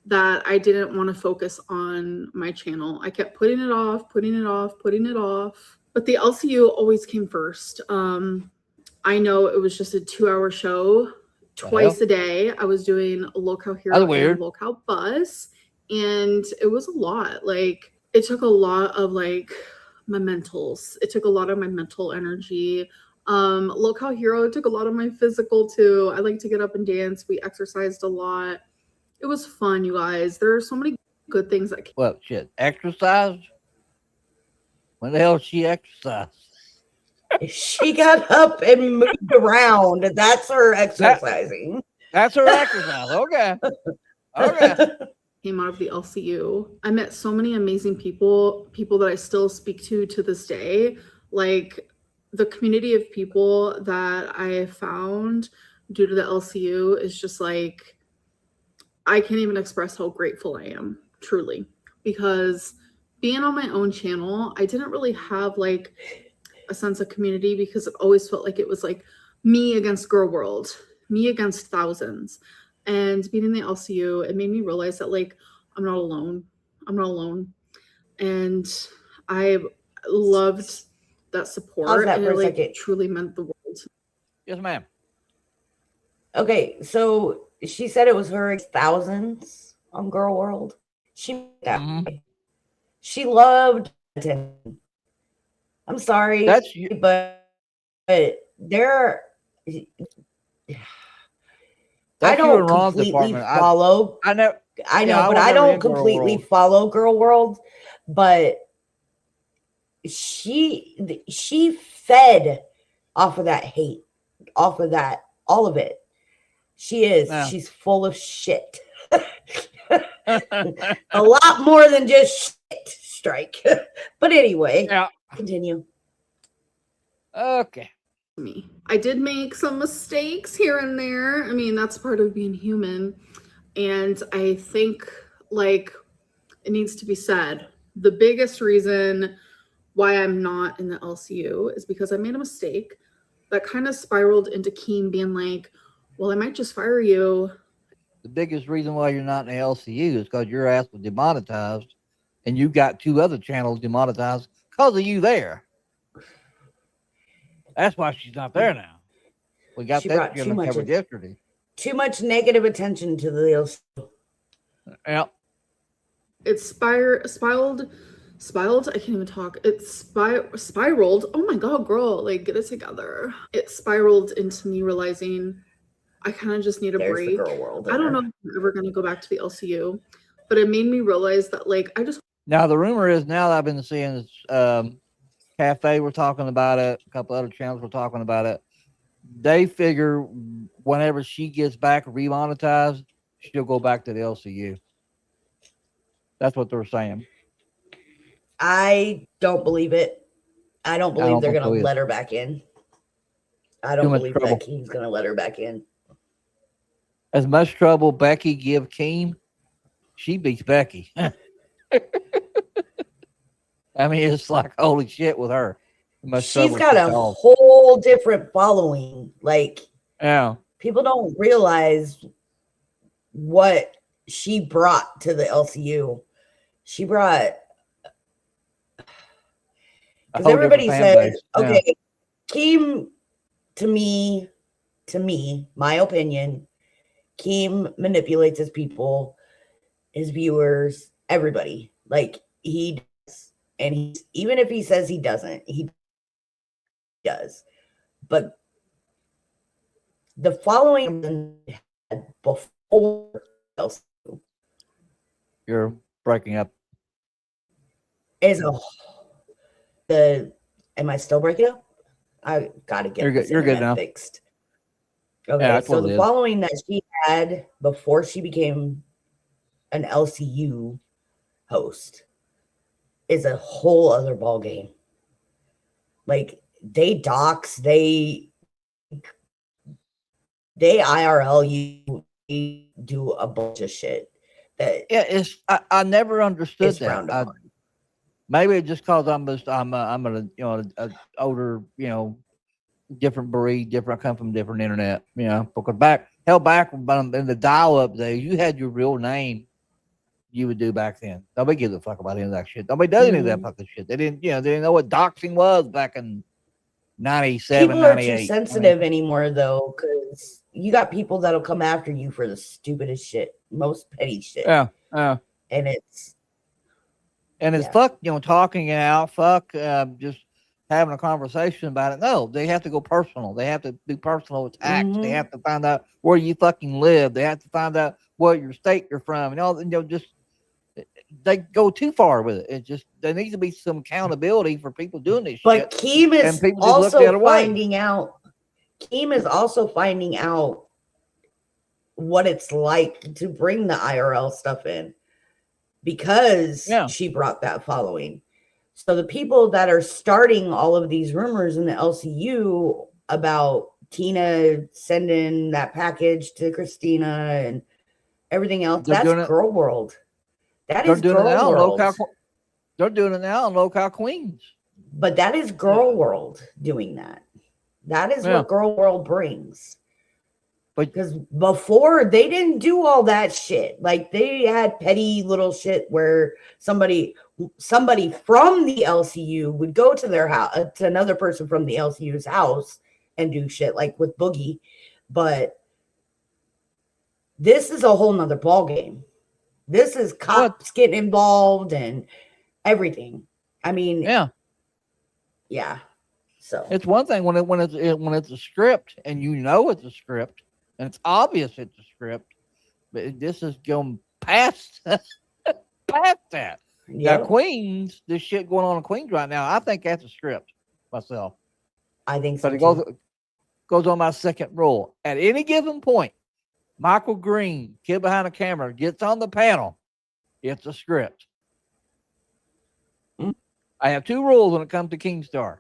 that I didn't want to focus on my channel. I kept putting it off, putting it off, putting it off. But the LCU always came first. I know it was just a 2-hour show twice a day. I was doing a Locale Hero That's and weird. Locale Bus, and it was a lot. Like, it took a lot of like my mentals. It took a lot of my mental energy. Locale Hero took a lot of my physical too. I like to get up and dance. We exercised a lot. It was fun, you guys. There are so many good things that came. Well, shit, exercise? When the hell she exercised? She got up and moved around. That's her exercising. That's her exercise. Okay. Okay. Came out of the LCU. I met so many amazing people that I still speak to this day. Like, the community of people that I found due to the LCU is just like, I can't even express how grateful I am, truly. Because being on my own channel, I didn't really have like a sense of community, because it always felt like it was like me against girl world, me against thousands. And being in the LCU, it made me realize that like I'm not alone. I'm not alone. And I loved that support. Pause that and for it a like second. truly meant the world. Yes, ma'am. Okay, so she said it was her thousands on Girl World. She she loved attention. I'm sorry, That's you. but there. I That's you don't and Ron's completely department. follow. I know. I know, Yeah, I but was I never don't in Girl completely World. follow Girl World. But she fed off of that hate, off of that, all of it. She is. Yeah. She's full of shit. A lot more than just shit, Strike. But anyway, Yeah. continue. Okay. Me. I did make some mistakes here and there. I mean, that's part of being human. And I think, like, it needs to be said. The biggest reason why I'm not in the LCU is because I made a mistake that kind of spiraled into Keem being like, well, I might just fire you. The biggest reason why you're not in the LCU is because your ass was demonetized, and you got 2 other channels demonetized because of you there. That's why she's not there now. We got She that brought too together much covered yesterday. Too much negative attention to the LCU. Yeah. It spiraled. I can't even talk. It spiraled. Oh my God, girl, like, get it together. It spiraled into me realizing I kind of just need a There's break. the Girl World. I don't know if I'm ever going to go back to the LCU, but it made me realize that, like, I just Now the rumor is now that I've been seeing this, Cafe we're talking about it, a couple other channels were talking about it. They figure whenever she gets back remonetized, she'll go back to the LCU. That's what they're saying. I don't believe it. I don't believe they're think going so to either. let her back in. I Too don't much believe trouble. that Keem's going to let her back in. As much trouble Becky give Keem, she beats Becky. I mean, it's like holy shit with her. Much She's trouble got she a caused. whole different following. Like, Yeah. people don't realize what she brought to the LCU. She brought, A because whole everybody different fan says, base. Yeah. okay, Keem, to me, my opinion, Keem manipulates his people, his viewers, everybody. Like, he does. And even if he says he doesn't, he does. But the following before LCU You're breaking up. is am I still breaking up? I gotta get You're good- this you're good internet now. fixed. Okay, that's so what it the is. following that she had before she became an LCU host is a whole other ball game. Like, they dox, they IRL you, they do a bunch of shit that Yeah, it's I never understood is that. frowned upon. Maybe it's just because I'm a older, different breed, different. I come from different internet, because back in the dial-up days, you had your real name you would do back then. Nobody gives a fuck about any of that shit. Nobody does any of that fucking shit. They didn't, they didn't know what doxing was back in 97, People are 98. too sensitive anymore, though, because you got people that'll come after you for the stupidest shit, most petty shit. Yeah. And it's fuck, talking it out, fuck, just having a conversation about it. No, they have to go personal. They have to do personal attacks. They have to find out where you fucking live. They have to find out what your state you're from. Just they go too far with it. It just there needs to be some accountability for people doing this but shit. Keem is people just look the also other way. finding out. Keem is also finding out what it's like to bring the IRL stuff in because she brought that following. So the people that are starting all of these rumors in the LCU about Tina sending that package to Christina and everything else, that's Girl World. That is Girl World. They're doing it now in Local Queens. But that is Girl World doing that. That is what Girl World brings. Because before they didn't do all that shit. Like they had petty little shit where somebody from the LCU would go to their house, to another person from the LCU's house and do shit like with Boogie. But this is a whole nother ball game. This is cops getting involved and everything. I mean, yeah. So it's one thing when it's a script and it's a script and it's obvious it's a script, but this is going past that. Now, Queens, this shit going on in Queens right now, I think that's a script myself. I think so. But it goes on my second rule. At any given point, Michael Green, kid behind the camera, gets on the panel. It's a script. I have two rules when it comes to Keemstar.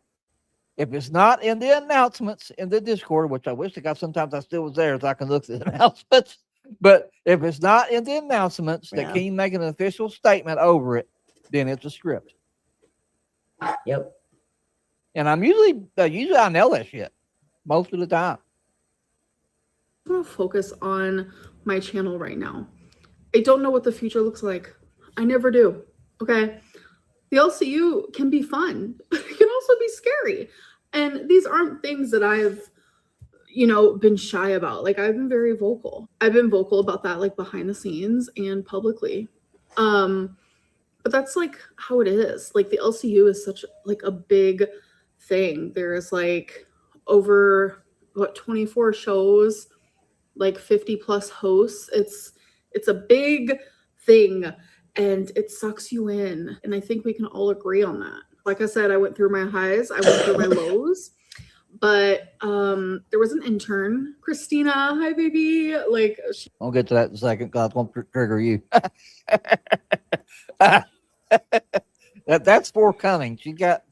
If it's not in the announcements in the Discord, which I wish sometimes I still was there so I can look at the announcements. But if it's not in the announcements that Keem make an official statement over it, then it's a script. Yep. And I'm usually I nail that shit most of the time. I'm going to focus on my channel right now. I don't know what the future looks like. I never do. Okay. The LCU can be fun, but it can also be scary. And these aren't things that I've, been shy about. Like I've been very vocal. I've been vocal about that, like behind the scenes and publicly. But that's like how it is. Like the LCU is such like a big thing. There's like over 24 shows, like 50 plus hosts. It's a big thing and it sucks you in. And I think we can all agree on that. Like I said, I went through my highs, I went through my lows, but there was an intern, Christina. Hi, baby. Like, I'll get to that in a second because I won't trigger you. That's forthcoming.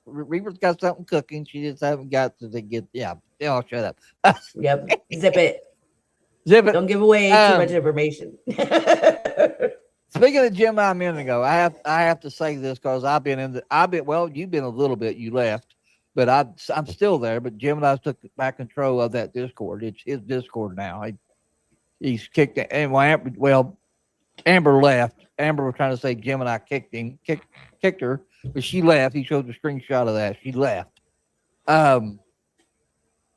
Reaper's got something cooking. She just haven't got to get. I'll shut up. Yep. Zip it. Zip it. Don't give away too much information. Speaking of Gemini a minute ago, I have to say this because you've been a little bit, you left, but I'm still there, but Gemini took back control of that Discord. It's his Discord now. He's kicked it. And Amber left. Amber was trying to say Gemini kicked her, but she left. He showed the screenshot of that. She left. But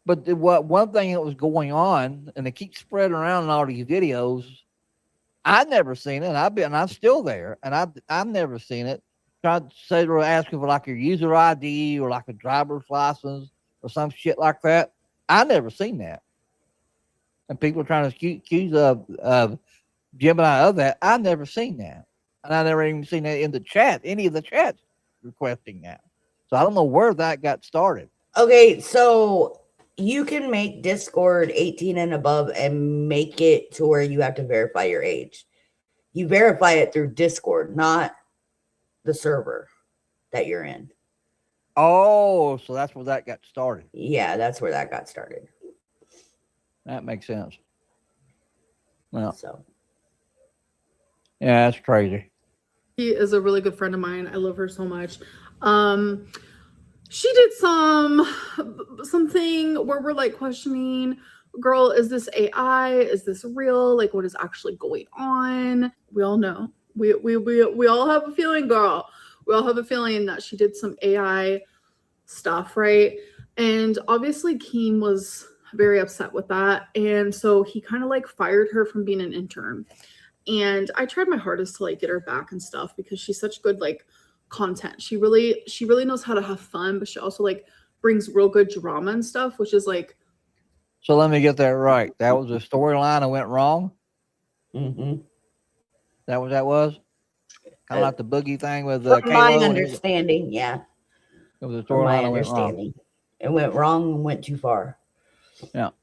one thing that was going on, and it keeps spreading around in all these videos, I've never seen it. I'm still there, and I've never seen it. Tried to say they're asking for like your user ID or like a driver's license or some shit like that. I never seen that, and people are trying to accuse of Gemini of that. I've never seen that, and I never even seen that in the chat. Any of the chats requesting that. So I don't know where that got started. Okay, so you can make Discord 18 and above and make it to where you have to verify your age. You verify it through Discord, not the server that you're in. Oh, so that's where that got started. Yeah, that's where that got started. That makes sense. Well, so yeah, that's crazy. She is a really good friend of mine. I love her so much. She did something where we're like questioning, girl, is this AI? Is this real? Like, what is actually going on? We all know We all have a feeling, girl. We all have a feeling that she did some AI stuff, right? And obviously Keem was very upset with that. And so he kind of like fired her from being an intern. And I tried my hardest to like get her back and stuff because she's such good like content. She really knows how to have fun, but she also like brings real good drama and stuff, which is like. So let me get that right. That was a storyline that went wrong. Mm-hmm. That was kind of like the boogie thing with From my Kalo. understanding, yeah. It was a From my storyline that went wrong. understanding, it went wrong and went too far. Sounds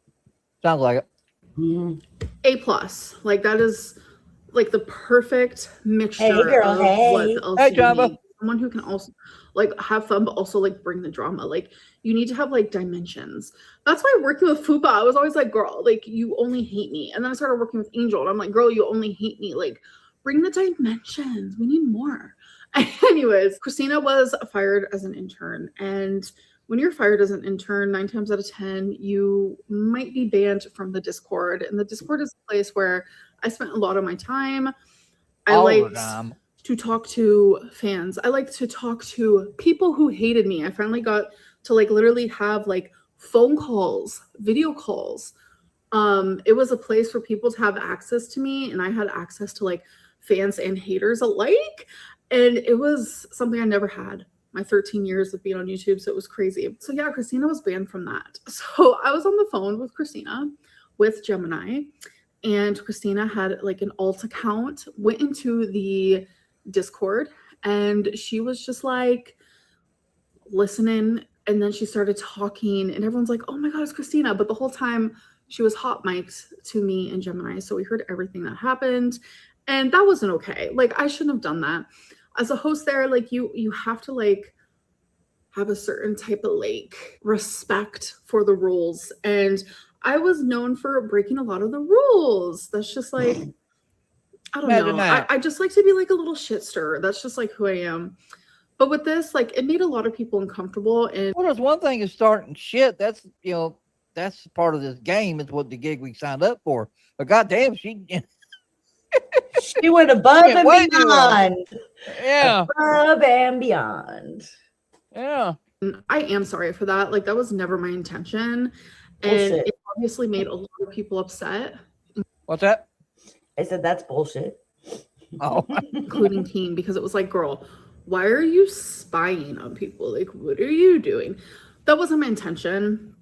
like it. Mm-hmm. A+. Like that is like the perfect mixture Hey, girl, of hey. what the LCU Hey, Jamba. needs. Someone who can also like have fun but also like bring the drama. Like you need to have like dimensions. That's why working with Fupa, I was always like, girl, like you only hate me. And then I started working with Angel and I'm like, girl, you only hate me. Like bring the dimensions. We need more. Anyways, Christina was fired as an intern. And when you're fired as an intern, 9 times out of 10, you might be banned from the Discord. And the Discord is a place where I spent a lot of my time. I All the liked time. to talk to fans. I like to talk to people who hated me. I finally got to like literally have like phone calls, video calls. It was a place for people to have access to me, and I had access to like fans and haters alike. And it was something I never had my 13 years of being on YouTube. So it was crazy. So yeah, Christina was banned from that. So I was on the phone with Christina with Gemini, and Christina had like an alt account, went into the Discord, and she was just like listening, and then she started talking, and everyone's like, oh my god, it's Christina. But the whole time she was hot mic'd to me and Gemini, so we heard everything that happened, and that wasn't okay. Like I shouldn't have done that. As a host there, like you have to like have a certain type of like respect for the rules, and I was known for breaking a lot of the rules. That's just like, I don't Imagine know. that. I just like to be like a little shit stirrer. That's just like who I am. But with this, like, it made a lot of people uncomfortable. And Well, there's one thing is starting shit. That's that's part of this game. It's what the gig we signed up for. But goddamn, she She went above Yeah, and way too well. beyond. yeah, Above and beyond. yeah. I am sorry for that. Like, that was never my intention. And Bullshit. it obviously made a lot of people upset, What's that? I said that's bullshit. Oh, including Team, because it was like, girl, why are you spying on people? Like, what are you doing? That wasn't my intention.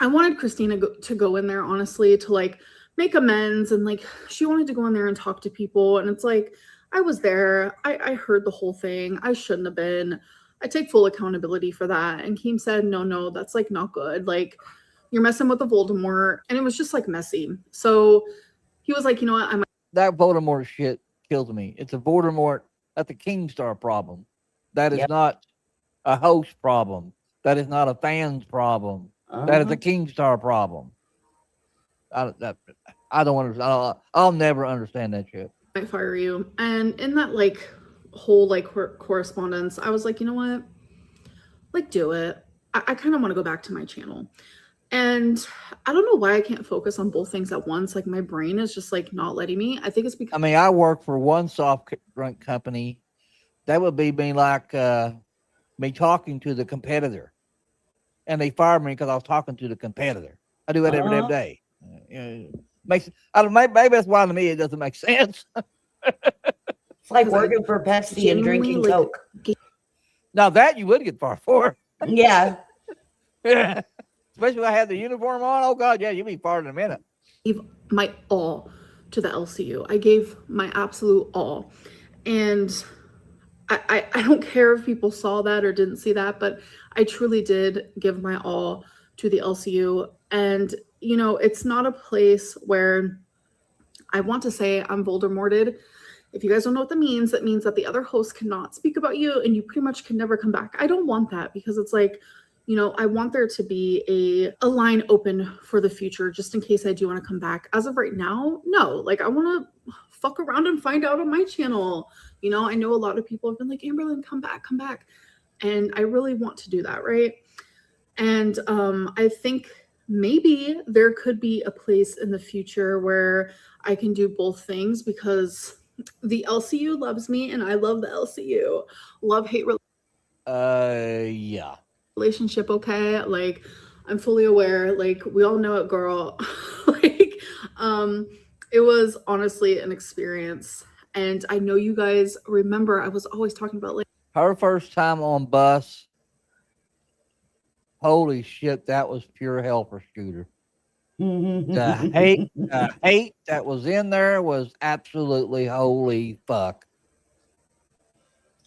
I wanted Christina to go in there, honestly, to like make amends. And like, she wanted to go in there and talk to people. And it's like, I was there. I heard the whole thing. I shouldn't have been. I take full accountability for that. And Keem said, no, that's like not good. Like, you're messing with the Voldemort. And it was just like messy. So he was like, you know what? I'm that Voldemort shit kills me. It's a Voldemort. That's a Kingstar problem. That is Yep. not a host problem. That is not a fans problem. That is a Kingstar problem. I don't understand. I'll never understand that shit. might fire you. And in that like whole like correspondence, I was like, you know what? Like, do it. I kind of want to go back to my channel. And I don't know why I can't focus on both things at once. Like, my brain is just like not letting me. I think it's because I mean, I work for one soft drink company. That would be me like me talking to the competitor, and they fired me because I was talking to the competitor. I do that every damn day. Makes I don't maybe that's why to me it doesn't make sense. It's like working for Pepsi and genuinely, drinking like, Coke. Now that you would get fired for. Yeah. Yeah. Especially when I had the uniform on. Oh God, yeah, you'll be fired in a minute. gave my all to the LCU. I gave my absolute all. And I don't care if people saw that or didn't see that, but I truly did give my all to the LCU. And, you know, it's not a place where I want to say I'm Voldemorted. If you guys don't know what that means that the other hosts cannot speak about you and you pretty much can never come back. I don't want that, because it's like, you know, I want there to be a line open for the future, just in case I do want to come back. As of right now, no. Like, I want to fuck around and find out on my channel. You know, I know a lot of people have been like, Amberlynn, come back. And I really want to do that, right? And I think maybe there could be a place in the future where I can do both things, because the LCU loves me and I love the LCU. Love-hate Yeah. relationship, okay? Like, I'm fully aware. Like, we all know it, girl. Like, it was honestly an experience. And I know you guys remember I was always talking about, like, Her first time on bus. Holy shit, that was pure hell for Scooter. The hate that was in there was absolutely holy fuck.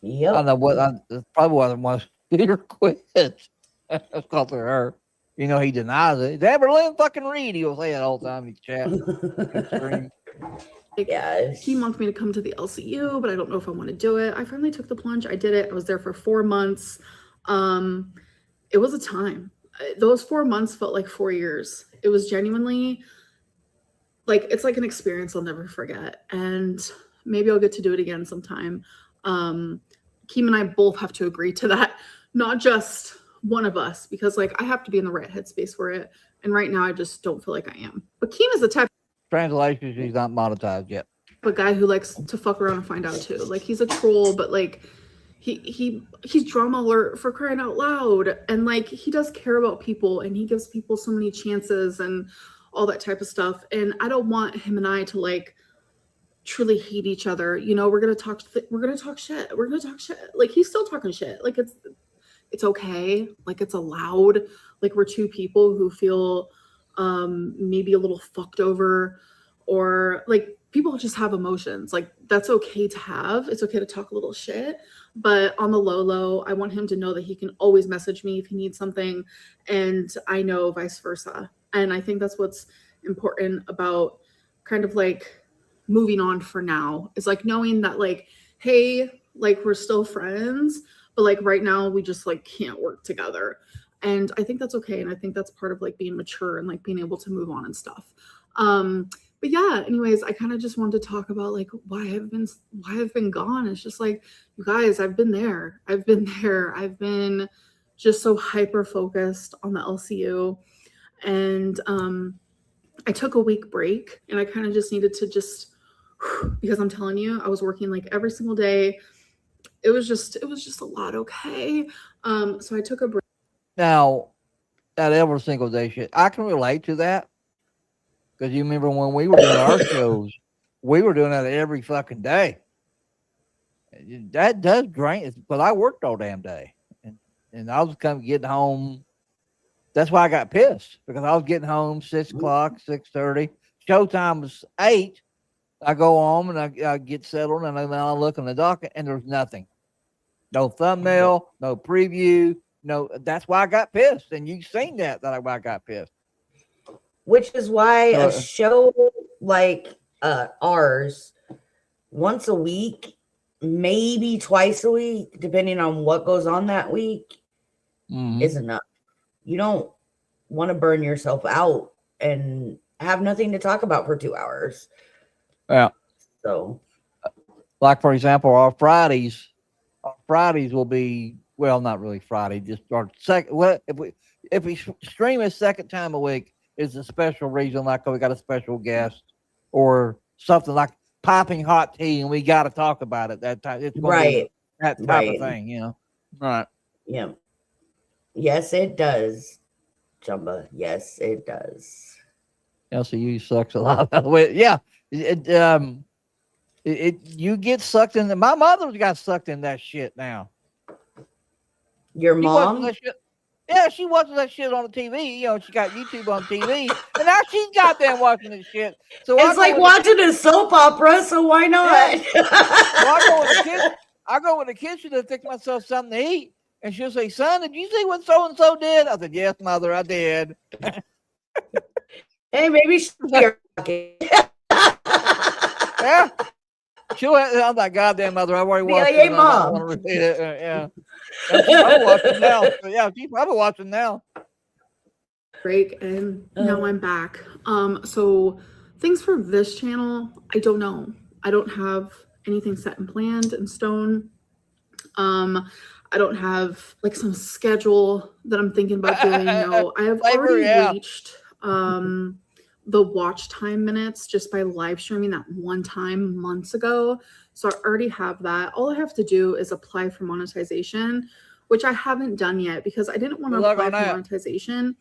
I Yep. don't know what. That's probably why my Scooter quit. That's because of her. You know, he denies it. Deborah Lynn fucking Reed, he'll say it all the time. He chat. Yeah. he wants me to come to the LCU, but I don't know if I want to do it. I finally took the plunge. I did it. I was there for 4 months. It was a time. Those 4 months felt like 4 years. It was genuinely like, it's like an experience I'll never forget. And maybe I'll get to do it again sometime. Keem and I both have to agree to that, not just one of us, because like I have to be in the right headspace for it. And right now I just don't feel like I am. But Keem is the type Translation, she's not monetized yet. of guy who likes to fuck around and find out too. Like, he's a troll, but like he's drama alert for crying out loud. And like, he does care about people and he gives people so many chances and all that type of stuff. And I don't want him and I to like truly hate each other. You know, we're gonna talk shit. Like, he's still talking shit. Like, it's okay. Like, it's allowed. Like, we're two people who feel maybe a little fucked over, or like, people just have emotions. Like, that's okay to have. It's okay to talk a little shit, but on the low, I want him to know that he can always message me if he needs something, and I know vice versa. And I think that's what's important about kind of like moving on for now, is like knowing that like, hey, like, we're still friends, but like right now we just like can't work together. And I think that's okay. And I think that's part of like being mature and like being able to move on and stuff. But yeah, anyways, I kind of just wanted to talk about like why I've been gone. It's just like, you guys, I've been there. I've been just so hyper focused on the LCU. And I took a week break, and I kind of just needed to because I'm telling you, I was working like every single day. It was just a lot. Okay. So I took a break. Now, that every single day shit, I can relate to that. Because you remember when we were doing our shows, we were doing that every fucking day. That does drain, but I worked all damn day. And I was getting home. That's why I got pissed, because I was getting home 6 o'clock, 6:30. Showtime was 8. I go home and I get settled, and then I look on the docket, and there's nothing. No thumbnail, no preview, no. That's why I got pissed, and you've seen that I got pissed. Which is why a show like ours, once a week, maybe twice a week, depending on what goes on that week, is enough. You don't want to burn yourself out and have nothing to talk about for 2 hours. Yeah. So, like for example, our Fridays will be, well, not really Friday, just our second. Well, if we stream a second time a week, is a special reason, like we got a special guest or something like popping hot tea, and we got to talk about it that time. It's right. That type of thing, you know. Right. Yeah. Yes, it does, Jumba. Yes, it does. LCU sucks a lot. By the way, yeah. You get sucked in. My mother's got sucked in that shit now. Your mom? Yeah, she watches that shit on the TV. You know, she got YouTube on TV, and now she's goddamn watching this shit. So it's like watching a soap opera. So why not? Yeah. So I go in the kitchen to fix myself something to eat, and she'll say, "Son, did you see what so and so did?" I said, "Yes, mother, I did." Hey, maybe she's here. Yeah. I'm like, goddamn mother, I've already watched it. Hey, Mom. Yeah. She's probably watching now. Yeah, she's probably watching now. Break, and now I'm back. So things for this channel, I don't know. I don't have anything set and planned in stone. I don't have like some schedule that I'm thinking about doing. No, I have already reached the watch time minutes just by live streaming that one time months ago. So I already have that. All I have to do is apply for monetization, which I haven't done yet because I didn't want to Good luck apply on for that. monetization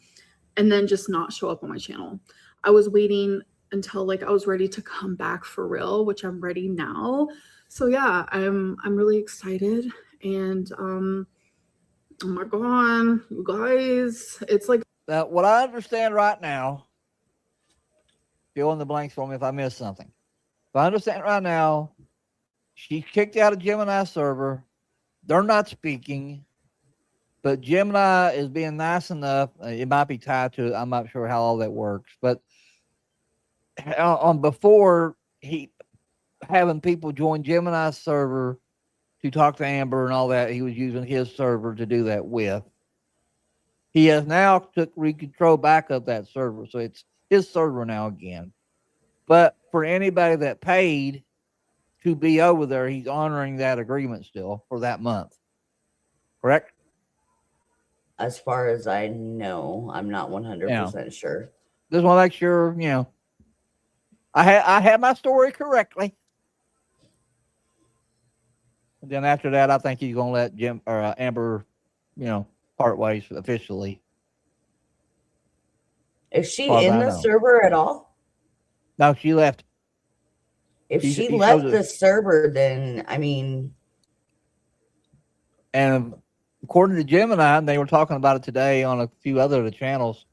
and then just not show up on my channel. I was waiting until like I was ready to come back for real, which I'm ready now. So yeah, I'm really excited. And oh my god, you guys, it's like Now, what I understand right now, fill in the blanks for me if I missed something. If I understand right now, she's kicked out of Gemini server. They're not speaking, but Gemini is being nice enough. It might be tied to it. I'm not sure how all that works, but on before he having people join Gemini's server to talk to Amber and all that, he was using his server to do that with. He has now took control back of that server, so it's his server now again. But for anybody that paid to be over there, he's honoring that agreement still for that month. Correct? As far as I know, I'm not 100% sure. Just want to make sure, I had my story correctly. And then after that, I think he's gonna let Amber, part ways officially. Is she Far as in I the know. server at all? No, she left. If He she shows left it. the server, then I mean, And according to Gemini, and they were talking about it today on a few other of the channels,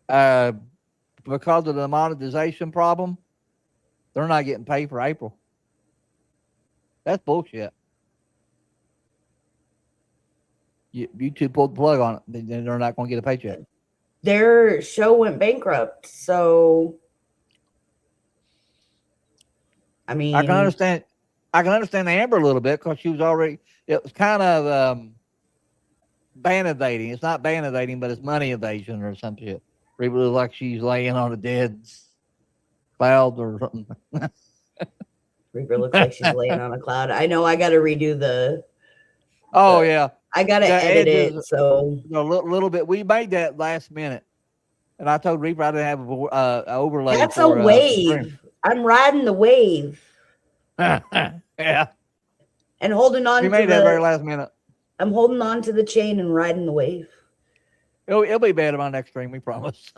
because of the monetization problem, they're not getting paid for April. That's bullshit. YouTube pulled the plug on it. Then they're not going to get a paycheck. their show went bankrupt. So, I mean, I can understand. I can understand Amber a little bit because she was already. It was kind of ban evading. It's not ban evading, but it's money evasion or some shit. People look like she's laying on a dead cloud or something. Reaper looks like she's laying on a cloud. I know I got to redo the. Oh yeah, I got to The edit edges- it. So, a little bit. We made that last minute, and I told Reaper I didn't have an overlay. that's for, a the wave. I'm riding the wave stream. Yeah, and holding on we to made that very the. last minute. I'm holding on to the chain and riding the wave. It'll be better on next stream. We promise.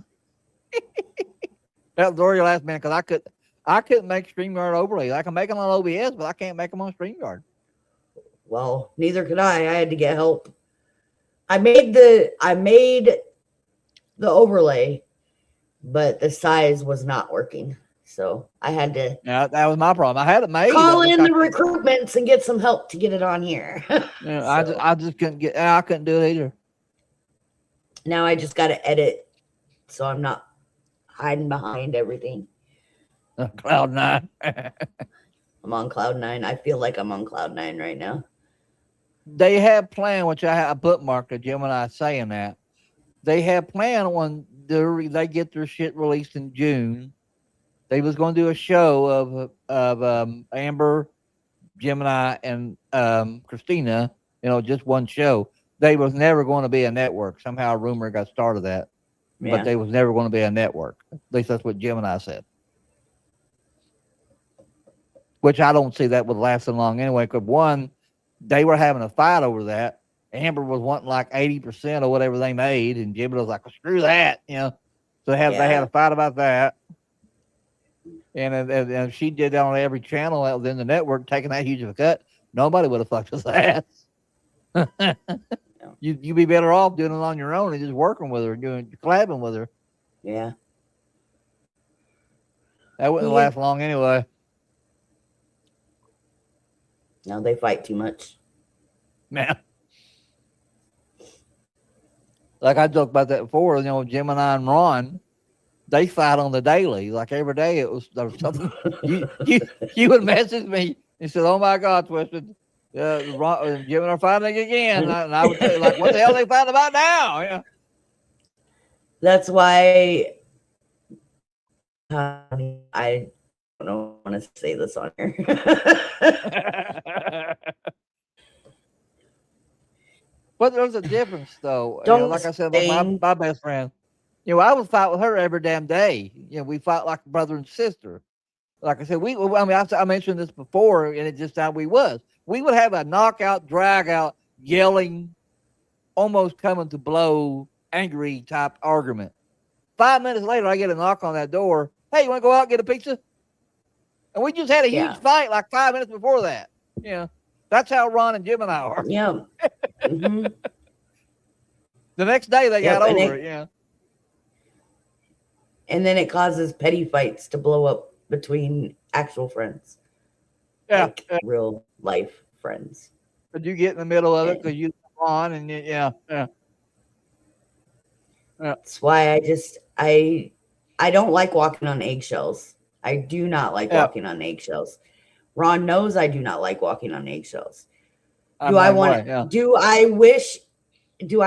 That was very last minute because I couldn't make StreamYard overlays. I can make them on OBS, but I can't make them on StreamYard. Well, neither could I. I had to get help. I made the overlay, but the size was not working. So I had to Yeah, that was my problem. I had it made. call I in just- the recruitments and get some help to get it on here. Yeah, So, I just couldn't get. I couldn't do it either. now I just got to edit, so I'm not hiding behind everything. Cloud9. I'm on cloud 9. I feel like I'm on cloud 9 right now. They have planned, which I bookmarked a Gemini saying that they have planned when they get their shit released in June. They was going to do a show of Amber, Gemini, and Christina. Just one show. They was never going to be a network. Somehow a rumor got started that, Yeah. but they was never going to be a network. At least that's what Gemini said. Which I don't see that would last so long anyway. Because one, they were having a fight over that. Amber was wanting like 80% of whatever they made, and Gemini was like, well, "Screw that," So they had a fight about that. And she did that on every channel that was in the network, taking that huge of a cut. Nobody would have fucked with that. You'd be better off doing it on your own and just working with her, collabing with her. Yeah. That wouldn't Yeah. last long anyway. No, they fight too much. Man. Like I joked about that before, Gemini and Ron, they fight on the daily. Like every day there was something. you would message me and said, "Oh my God, Twisted, Gemini are fighting again." And I would say, like, what the hell they fighting about now? Yeah. That's why I don't want to say this on here. But there's a difference, though. Don't Like I said, like my best friend, You know, I would fight with her every damn day. You know, we fight like brother and sister. Like I said, I mentioned this before, and it's just how we was. We would have a knockout, drag out, yelling, almost coming to blow, angry type argument. 5 minutes later, I get a knock on that door. Hey, you want to go out and get a pizza? And we just had a huge fight like 5 minutes before that. You know, that's how Ron and Jim and I are. Yeah. Mm-hmm. The next day they got over it. Yeah. And then it causes petty fights to blow up between actual friends. Yeah. Like real life friends. But you get in the middle of it because you on and yeah. That's why I don't like walking on eggshells. I do not like walking on eggshells. Ron knows I do not like walking on eggshells. Do I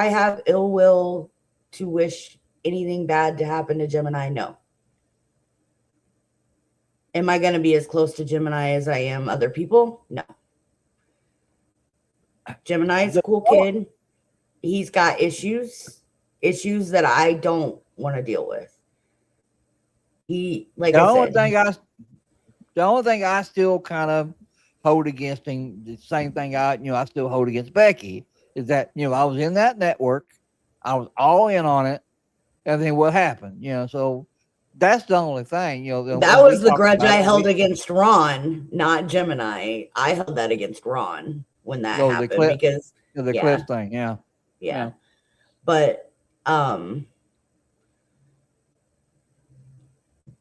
have ill will to wish anything bad to happen to Gemini? No. Am I going to be as close to Gemini as I am other people? No. Gemini is a cool kid. He's got issues that I don't want to deal with. The only thing I still kind of hold against him, the same thing I still hold against Becky, is that, I was in that network, I was all in on it, and then what happened, so that's the only thing, That was the grudge I held against Ron, not Gemini. I held that against Ron when that happened because the Cliff thing, yeah. But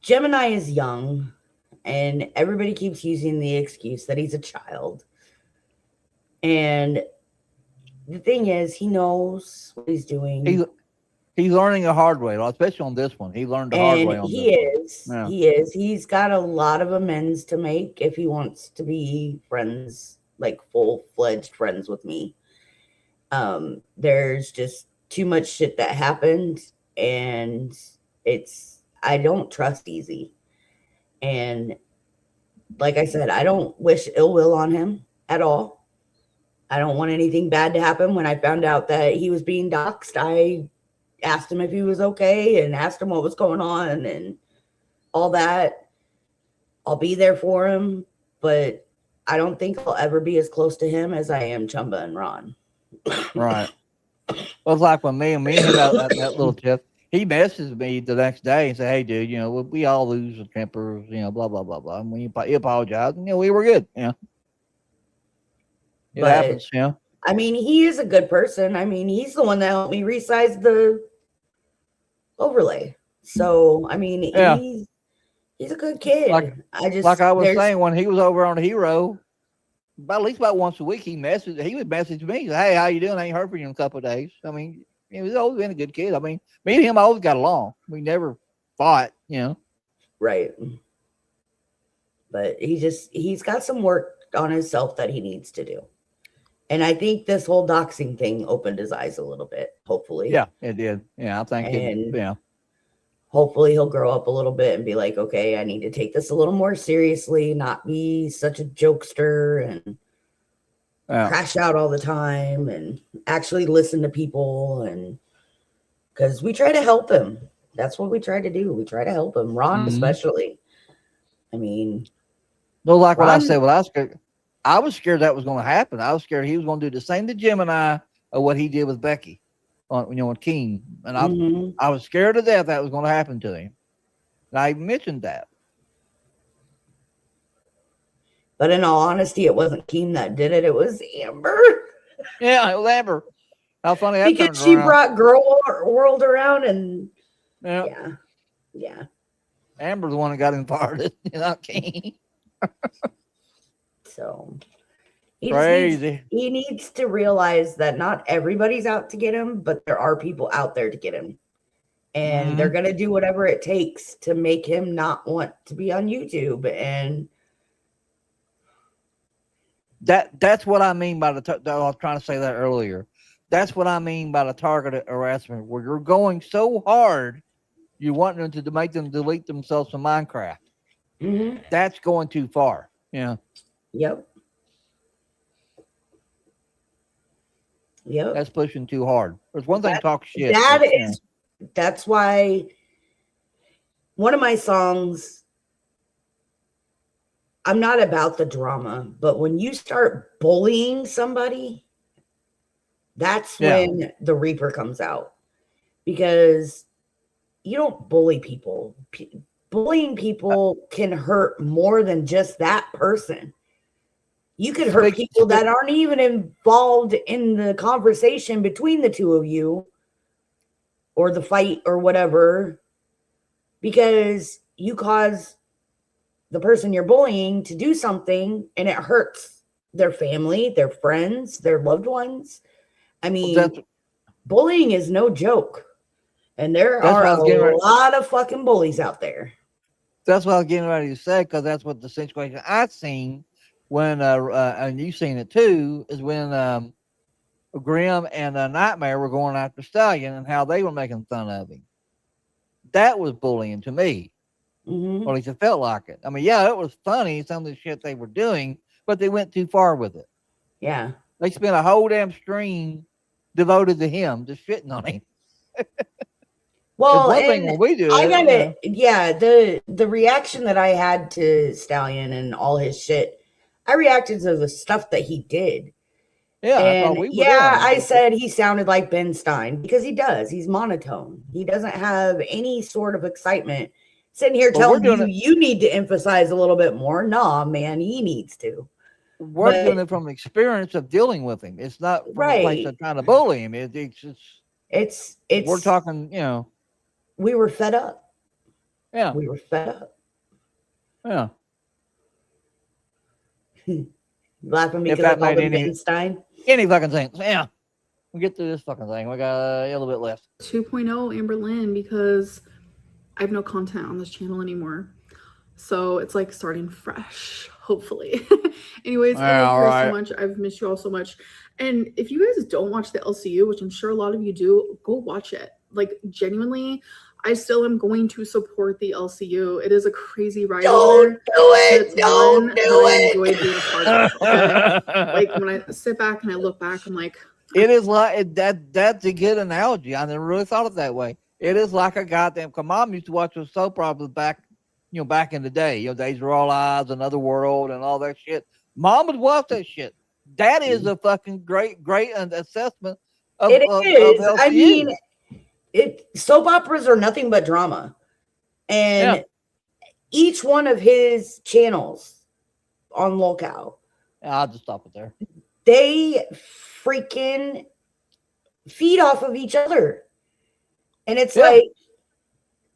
Gemini is young, and everybody keeps using the excuse that he's a child. And the thing is, he knows what he's doing. He's learning the hard way, especially on this one. He learned the hard way on this one. He is. He's got a lot of amends to make if he wants to be friends, like full-fledged friends with me. There's just too much shit that happened, and I don't trust easy. And like I said, I don't wish ill will on him at all. I don't want anything bad to happen. When I found out that he was being doxxed, I asked him if he was okay and asked him what was going on and all that. I'll be there for him, but I don't think I'll ever be as close to him as I am Chumba and Ron. Right. Well, it's like when me and about that little tiff. He messaged me the next day and said, "Hey, dude, we all lose a temper, blah blah blah blah." And he apologized, and we were good. It happens. I mean, he is a good person. I mean, he's the one that helped me resize the overlay. So, I mean, he's a good kid. Like I was saying, when he was over on Hero, at least about once a week, he would message me, say, "Hey, how you doing? I ain't heard from you in a couple of days." I mean, he's always been a good kid. I mean, me and him always got along. We never fought, Right. But he's got some work on himself that he needs to do. And I think this whole doxing thing opened his eyes a little bit, hopefully. Yeah, it did. Yeah, I think hopefully he'll grow up a little bit and be like, okay, I need to take this a little more seriously, not be such a jokester and crash out all the time and actually listen to people. And because we try to help him. That's what we try to do. We try to help him. Ron, especially. I mean, no, like Ron, what I said, I was scared that was going to happen. I was scared he was going to do the same to Gemini of what he did with Becky on King. And I was scared to death that was going to happen to him. And I mentioned that. But in all honesty, it wasn't Keem that did it. It was Amber. Yeah, it was Amber. How funny that because she brought Girl World around and yeah. Amber's the one that got him fired, not Keem. So crazy. He needs to realize that not everybody's out to get him, but there are people out there to get him. And they're going to do whatever it takes to make him not want to be on YouTube. And that's what I mean by I was trying to say that earlier. That's what I mean by the targeted harassment, where you're going so hard, you want them to make them delete themselves from Minecraft. That's going too far. Yeah. Yep. That's pushing too hard. There's one thing to talk shit. that's why one of my songs, I'm not about the drama, but when you start bullying somebody, that's when the Reaper comes out, because you don't bully people. Bullying people can hurt more than just that person. You could hurt people that aren't even involved in the conversation between the two of you or the fight or whatever, because you cause the person you're bullying to do something and it hurts their family, their friends, their loved ones. I mean, bullying is no joke. And there are a lot of fucking bullies out there. That's what I was getting ready to say, because that's what the situation I've seen when, and you've seen it too, is when Grim and Nightmare were going after Stallion and how they were making fun of him. That was bullying to me. Mm-hmm. Or at least it felt like it. I mean, yeah, it was funny, some of the shit they were doing, but they went too far with it. Yeah. They spent a whole damn stream devoted to him, just shitting on him. Well, one thing when we do I it, got it. Yeah, the reaction that I had to Stallion and all his shit, I reacted to the stuff that he did. Yeah, and I said he sounded like Ben Stein, because he does. He's monotone. He doesn't have any sort of excitement. Sitting here telling you need to emphasize a little bit more. Nah, man, he needs to. We're doing it from experience of dealing with him. It's not from a place of trying to bully him. It's we're talking, we were fed up. Yeah. We were fed up. Yeah. Laughing because I called him Ben Stein. Any fucking thing. Yeah. We'll get through this fucking thing. We got a little bit left. 2.0 Amber Lynn, because I have no content on this channel anymore. So it's like starting fresh, hopefully. Anyways, I love you guys so much. I've missed you all so much. And if you guys don't watch the LCU, which I'm sure a lot of you do, go watch it. Like, genuinely, I still am going to support the LCU. It is a crazy ride. Don't do it. Don't do it. Enjoy being a part of it. Okay? Like, when I sit back and I look back, I'm like, it is like that's a good analogy. I never really thought of it that way. It is like a goddamn. Cause Mom used to watch those soap operas back in the day. Days Are All Eyes, Another World, and all that shit. Mom would watch that shit. That is a fucking great assessment of it is. Of I mean, soap operas are nothing but drama, and each one of his channels on Locale. I'll just stop it there. They freaking feed off of each other. And it's like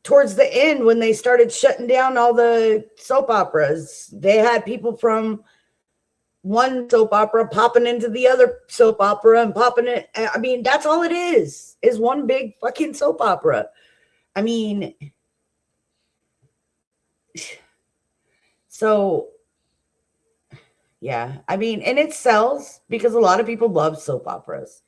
towards the end, when they started shutting down all the soap operas, they had people from one soap opera popping into the other soap opera and popping it. I mean, that's all it is one big fucking soap opera. I mean, so yeah, I mean, and it sells because a lot of people love soap operas.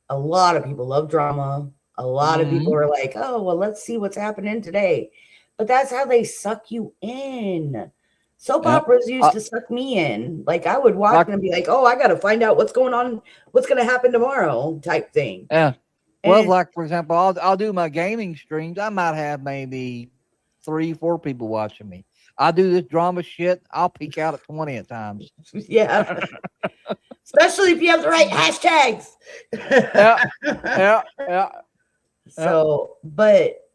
A lot of people love drama. A lot of people are like, oh, well, let's see what's happening today. But that's how they suck you in. Soap operas used to suck me in. Like, I would watch and be like, oh, I got to find out what's going on, what's going to happen tomorrow type thing. Yeah. Well, like, for example, I'll do my gaming streams. I might have maybe 3-4 people watching me. I do this drama shit. I'll peek out at 20 at times. Yeah. Especially if you have the right hashtags. Yeah. So, but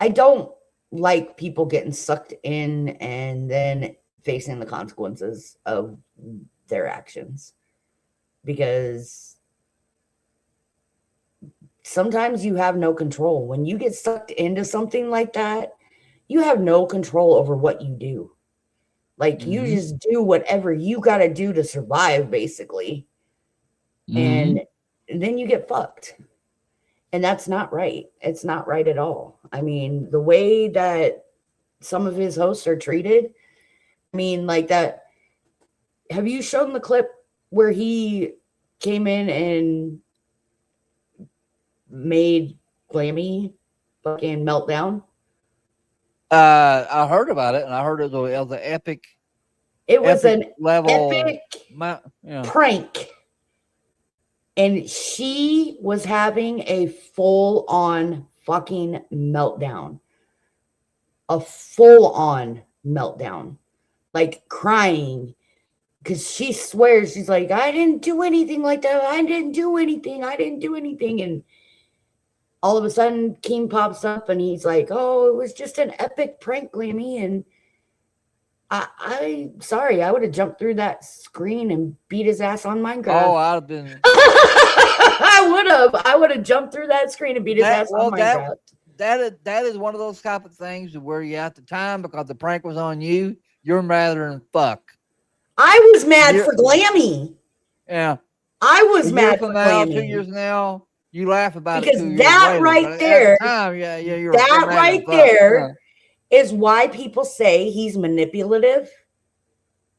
I don't like people getting sucked in and then facing the consequences of their actions, because sometimes you have no control. When you get sucked into something like that, you have no control over what you do. Like, you just do whatever you got to do to survive, basically. And then you get fucked. And that's not right. It's not right at all. I mean, the way that some of his hosts are treated, I mean, like that. Have you shown the clip where he came in and made Glammy fucking meltdown? I heard about it, and I heard it was an epic. It was an level epic prank. And she was having a full on fucking meltdown. A full on meltdown. Like crying. Because she swears, she's like, I didn't do anything like that. I didn't do anything. I didn't do anything. And all of a sudden, Keem pops up and he's like, oh, it was just an epic prank, Glammy. And I'm sorry, I would have jumped through that screen and beat his ass on Minecraft. Oh, I'd have been. I would have jumped through that screen and beat his ass on Minecraft. That is one of those type of things where you at the time, because the prank was on you, you're madder than fuck. I was mad for Glammy. Yeah. I was mad for now, Glammy. 2 years now, you laugh about because it 2 years that later, right but there, at the time, you're that mad right as fuck. there is why people say he's manipulative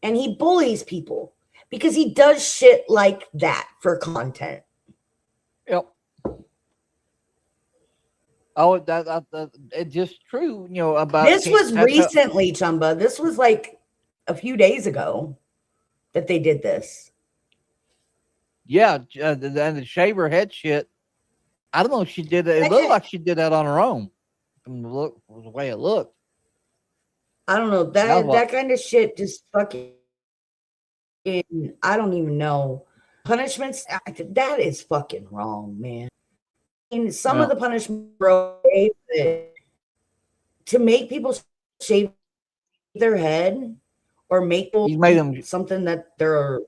and he bullies people, because he does shit like that for content. Yep. Oh, that it's just true, about This was recently, Chumba. This was like a few days ago that they did this. Yeah, and the shave her head shit. I don't know if she did it. It looked like she did that on her own. From the way it looked. I don't know. That kind of shit just fucking, I don't even know. Punishments, that is fucking wrong, man. And some of the punishment, bro, to make people shave their head or make them something that they're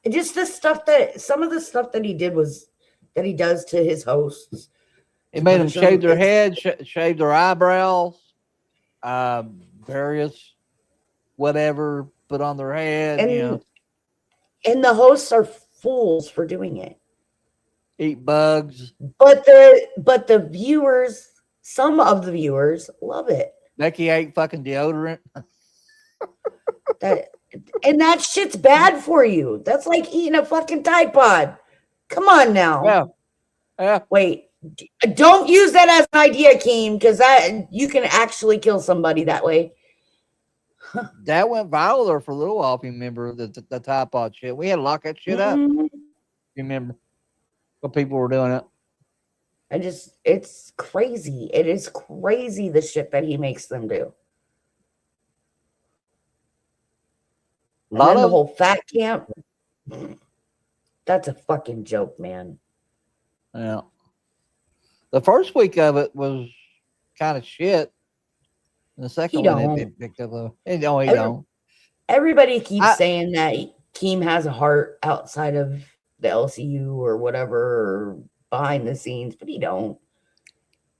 just the stuff that some of the stuff that he did was that he does to his hosts. It made them shave their head, shave their eyebrows, various whatever put on their head, and the hosts are fools for doing it. Eat bugs. But the viewers, some of the viewers love it. Becky ate fucking deodorant. That shit's bad for you. That's like eating a fucking Tide Pod. Come on now. Yeah. Wait. Don't use that as an idea, Keem, because you can actually kill somebody that way. That went viral there for a little while, if you remember the Tide Pod shit. We had to lock that shit up. You remember? But people were doing it. It's crazy. It is crazy the shit that he makes them do. And then the whole fat camp. That's a fucking joke, man. Yeah. The first week of it was kind of shit. And the second one, it picked up. He don't. Everybody keeps saying that Keem has a heart outside of the LCU or whatever, or behind the scenes, but he don't.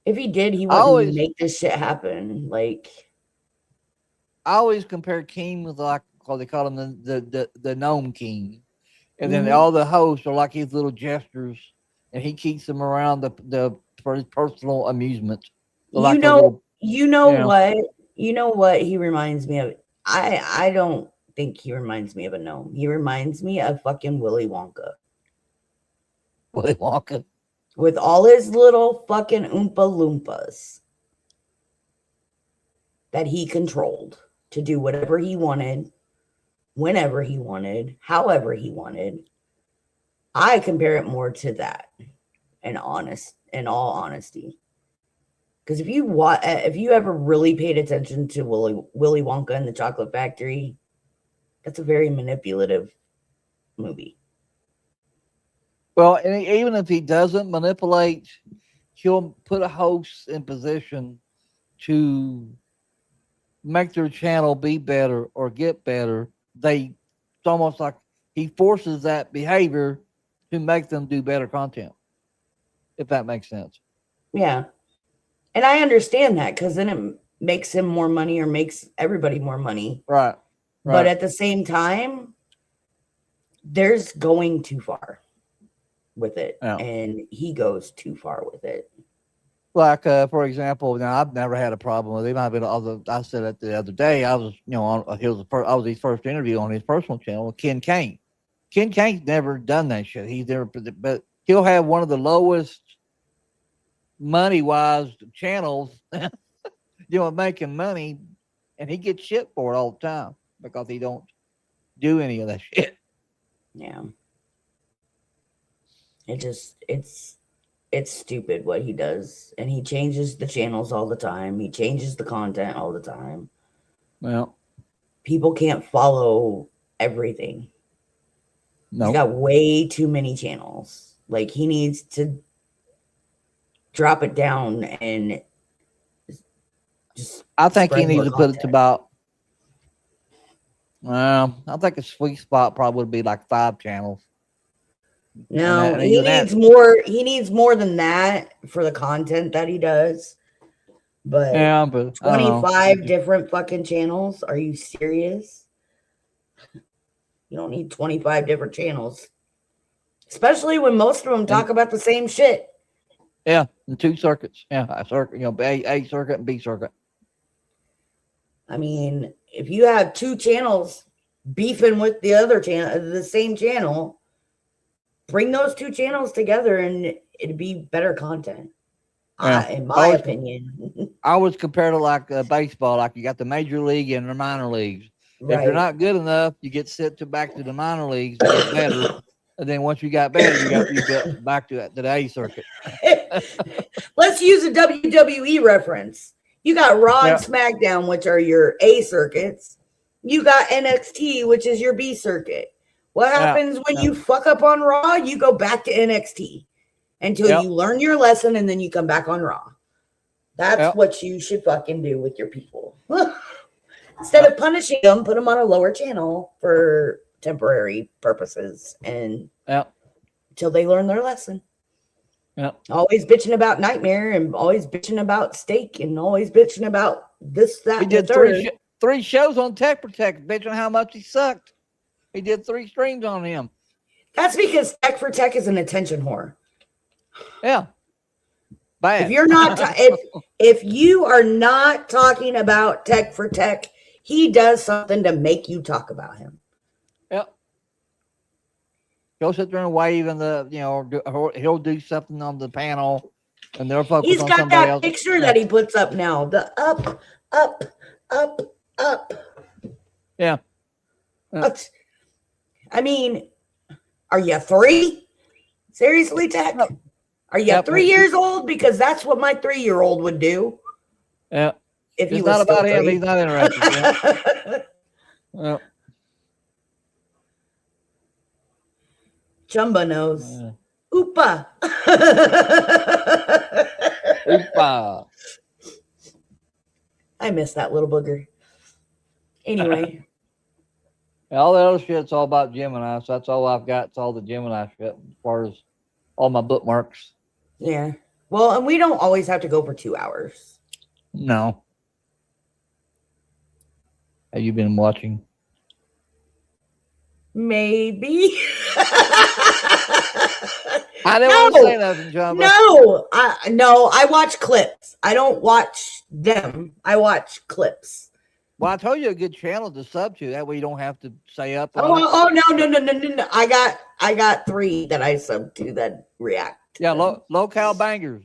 If he did, he wouldn't make this shit happen. Like, I always compare Keem with what they call him the gnome king, and then all the hosts are like his little jesters, and he keeps them around for his personal amusement. You know what he reminds me of? I don't think he reminds me of a gnome. He reminds me of fucking Willy Wonka. Willy Wonka. With all his little fucking Oompa Loompas that he controlled to do whatever he wanted, whenever he wanted, however he wanted. I compare it more to that, in all honesty. Because if you ever really paid attention to Willy Wonka and the Chocolate Factory, that's a very manipulative movie. Well, and even if he doesn't manipulate, he'll put a host in position to make their channel be better or get better. It's almost like he forces that behavior to make them do better content, if that makes sense. Yeah. And I understand that, because then it makes him more money or makes everybody more money. Right. But at the same time, there's going too far with it. Yeah. And he goes too far with it. Like, for example, now I've never had a problem with him. I said it the other day. I was, I was his first interview on his personal channel with Ken Kane. Ken Kane's never done that shit. He's never, but he'll have one of the lowest money-wise channels, making money, and he gets shit for it all the time because he don't do any of that shit. Yeah. It's stupid what he does, and he changes the channels all the time. He changes the content all the time. Well, People can't follow everything. He's no. got way too many channels. Like, he needs to drop it down and just I think he spread needs more to put it to content. about. I think a sweet spot probably would be like 5 channels. No, and he even that- needs more. He needs more than that for the content that he does. But Yeah, but I don't know. 25 different fucking channels? Are you serious? You don't need 25 different channels. Especially when most of them talk about the same shit. Yeah, and 2 circuits. Yeah, a circuit. A circuit and B circuit. I mean, if you have 2 channels beefing with the other channel, the same channel, bring those 2 channels together and it'd be better content. Yeah. In my opinion. I always compare to like baseball. Like you got the major league and the minor leagues. If you're not good enough, you get sent back to the minor leagues to get better. And then once you got better, you get back to the A circuit. Let's use a WWE reference. You got Raw and SmackDown, which are your A circuits. You got NXT, which is your B circuit. What happens when you fuck up on Raw? You go back to NXT until you learn your lesson, and then you come back on Raw. That's what you should fucking do with your people. Instead of punishing them, put them on a lower channel for temporary purposes and until they learn their lesson. Always bitching about Nightmare and always bitching about Steak and always bitching about this, that, He and the did third. 3 shows on Tech Protect, bitching how much he sucked. He did 3 streams on him. That's because Tech for Tech is an attention whore. Yeah. Bad. If you're not, if you are not talking about Tech for Tech, he does something to make you talk about him. Yep. He'll sit there and wave, and he'll do something on the panel, and they'll focus He's on got somebody that else. picture that he puts up now. The up, up, up, up. Yeah. I mean, are you 3? Seriously, Tech? Are you 3 years old? Because that's what my 3-year-old would do. Yeah. If he It's was not about still him. 3. He's not interested. Yeah. Chumba knows. Oopa. Oopa. I miss that little booger. Anyway. All the other shit's all about Gemini, so that's all I've got. It's all the Gemini shit as far as all my bookmarks. Yeah. Well, and we don't always have to go for 2 hours. No. Have you been watching? Maybe. I didn't want to say nothing, John. No, I watch clips. I don't watch them. I watch clips. Well, I told you a good channel to sub to. That way you don't have to say up. Oh no. I got 3 that I sub to that react. Yeah, Local Bangers.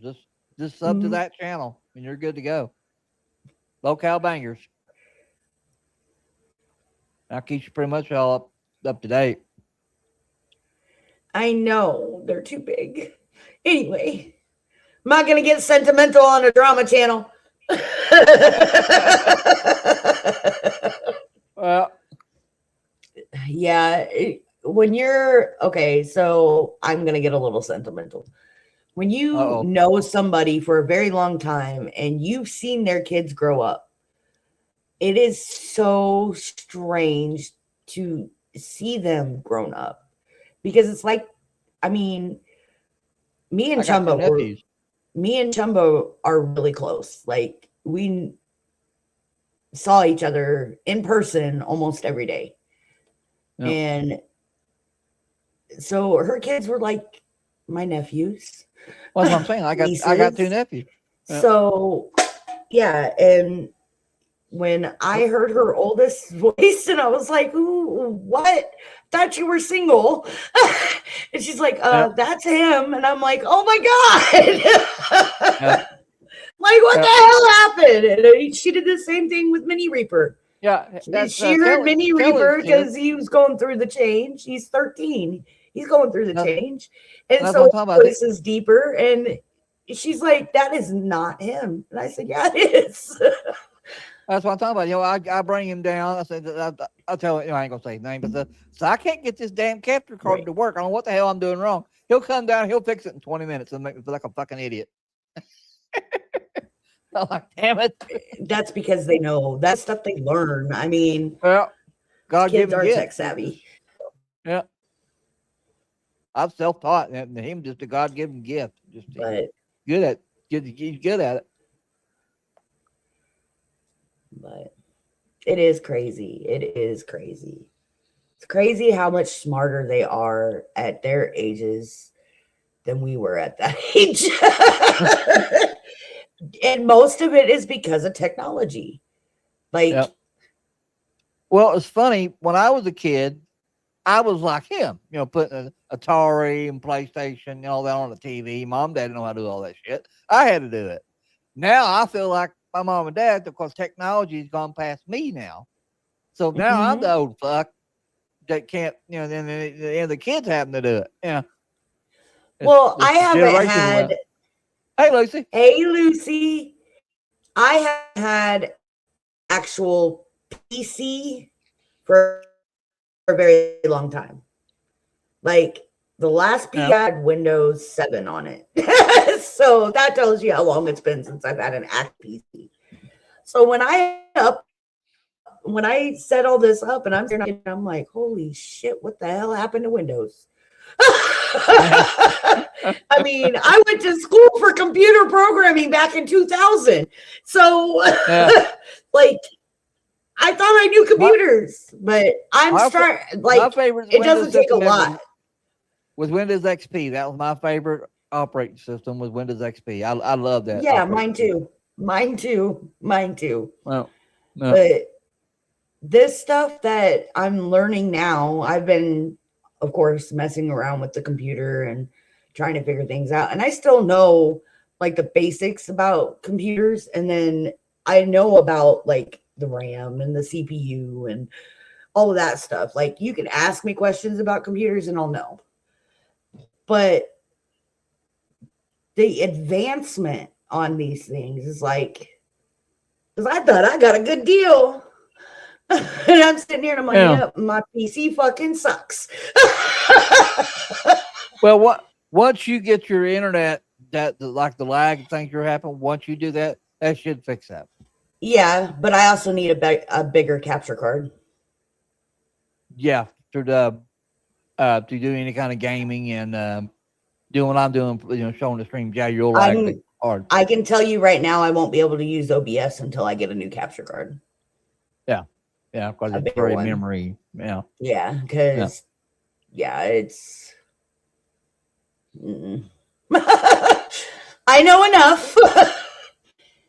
Just sub to that channel and you're good to go. Local Bangers. That keeps you pretty much all up to date. I know they're too big. Anyway, I'm not gonna get sentimental on a drama channel. Yeah, when you're okay, so I'm gonna get a little sentimental. When you know somebody for a very long time and you've seen their kids grow up, it is so strange to see them grown up because it's like, I mean, me and Chumbo are really close. Like we saw each other in person almost every day. Yep. And so her kids were like my nephews. Well, that's what I'm saying. I got 2 nephews. Yep. So yeah, and when I heard her oldest voice, and I was like, "Ooh, what? Thought you were single." And she's like, "That's him." And I'm like, "Oh my god!" Like, what the hell happened? And she did the same thing with Mini Reaper. Yeah, she heard Mini Reaper because he was going through the change. He's 13. He's going through the That's- change. And that's so what his I'm talking about. voice is deeper. And she's like, that is not him. And I said, yeah, it is. That's what I'm talking about. You know, I bring him down. I said, I tell him, you know, I ain't gonna say his name, but so I can't get this damn capture card Right. to work. I don't know what the hell I'm doing wrong. He'll come down, he'll fix it in 20 minutes and make me feel like a fucking idiot. I'm like, damn it. That's because they know that stuff they learn. I mean, Well, God kids given are gift. tech savvy. Yeah. I'm self-taught, and him just a God-given gift. Just But he's good at it. but it is crazy. It is crazy. It's crazy how much smarter they are at their ages than we were at that age. And most of it is because of technology. Like, Yep. Well, it's funny. When I was a kid, I was like him, you know, putting an Atari and PlayStation and all that on the TV. Mom, dad didn't know how to do all that shit. I had to do it. Now I feel like my mom and dad, because technology has gone past me now. So now I'm the old fuck that can't, you know, then the kids happen to do it. Yeah. well, I haven't had. Hey, Lucy. Hey, Lucy. I have had actual PC for a very long time. Like the last PC had Windows 7 on it. So that tells you how long it's been since I've had an act PC. So when I set all this up and I'm like, holy shit, what the hell happened to Windows? I mean, I went to school for computer programming back in 2000. So like I thought I knew computers, but I'm starting My like favorite it doesn't take a lot. With Windows XP, that was my favorite operating system. Was Windows XP. I love that. Yeah, mine too. Mine too. Well, no. But this stuff that I'm learning now, I've been, of course, messing around with the computer and trying to figure things out. And I still know like the basics about computers. And then I know about like the RAM and the CPU and all of that stuff. Like you can ask me questions about computers and I'll know. But the advancement on these things is like, because I thought I got a good deal. And I'm sitting here and I'm like, yep, my PC fucking sucks. Well, once you get your internet, like the lag things you're happening, once you do that, that should fix that. Yeah, but I also need a bigger capture card. Yeah, to do any kind of gaming and doing what I'm doing, you know, showing the stream. Yeah, you'll lag me hard. I can tell you right now, I won't be able to use OBS until I get a new capture card. Yeah, because it's very memory. Yeah. Yeah, because it's. I know enough.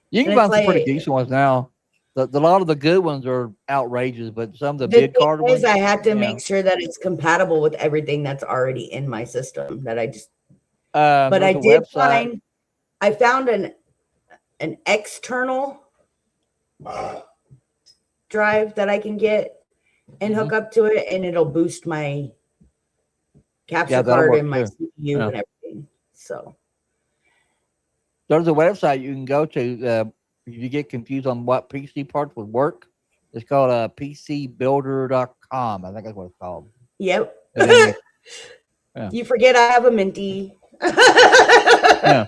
You can find some pretty decent ones now. A lot of the good ones are outrageous, but some of the mid card ones. I had to make sure that it's compatible with everything that's already in my system. That I just. But I did find. I found an external drive that I can get and hook up to it, and it'll boost my capture card and my CPU and everything. So there's a website you can go to if you get confused on what PC parts would work. It's called PCbuilder.com. I think that's what it's called. Yep. Yeah. You forget I have a Minty. Yeah.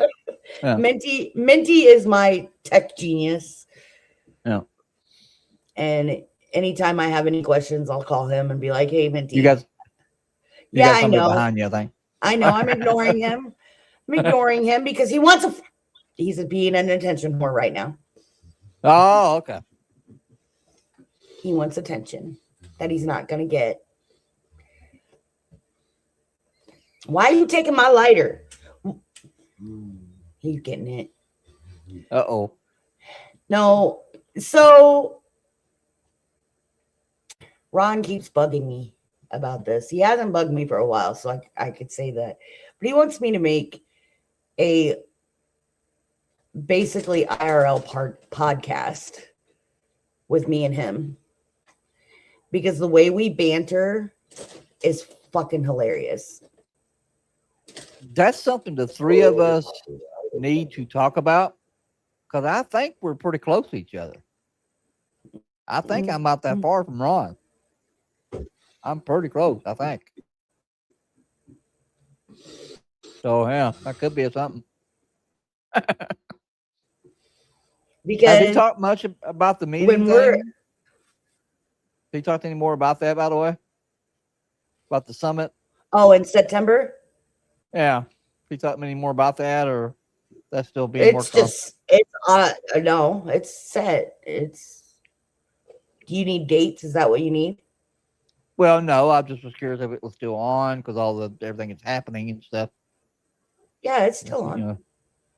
Minty is my tech genius. Yeah. And anytime I have any questions, I'll call him and be like, "Hey, Minty." You got I know. Behind you, I think. I know. I'm ignoring him. I'm ignoring him because he wants he's being an attention whore right now. Oh, okay. He wants attention that he's not going to get. Why are you taking my lighter? He's getting it. Uh-oh. No. So Ron keeps bugging me about this. He hasn't bugged me for a while, so I could say that. But he wants me to make a basically IRL podcast with me and him. Because the way we banter is fucking hilarious. That's something the three of us need to talk about because I think we're pretty close to each other. I think I'm not that far from Ron. I'm pretty close, I think. So yeah, that could be something. Because Have you talked much about the meeting when we're thing? Have you talked any more about that, by the way? About the summit? in September, Yeah. Have you talked any more about that, or that's still being it's worked on? just no, it's set. It's do you need dates? Is that what you need? Well, no, I just was curious if it was still on because everything is happening and stuff. Yeah, it's still on. You know.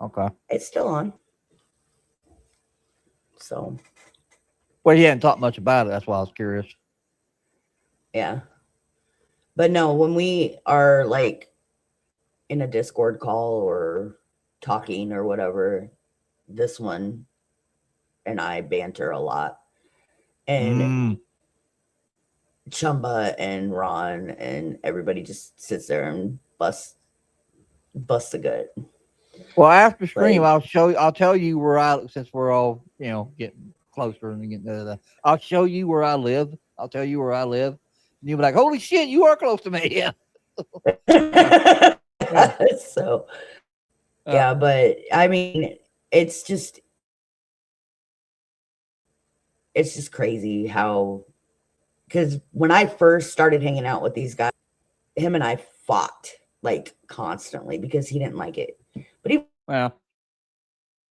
Okay. It's still on. So Well, he hadn't talked much about it. That's why I was curious. yeah. But no, when we are like in a Discord call or talking or whatever, this one and I banter a lot. And Chumba and Ron and everybody just sits there and busts a gut. Well, after stream, Like- I'll tell you where since we're all, getting closer and getting I'll show you where I live. I'll tell you where I live. And you'll be like, holy shit, you are close to me. Yeah. So yeah, but I mean, it's just crazy how, because when I first started hanging out with these guys, him and I fought like constantly because he didn't like it. But he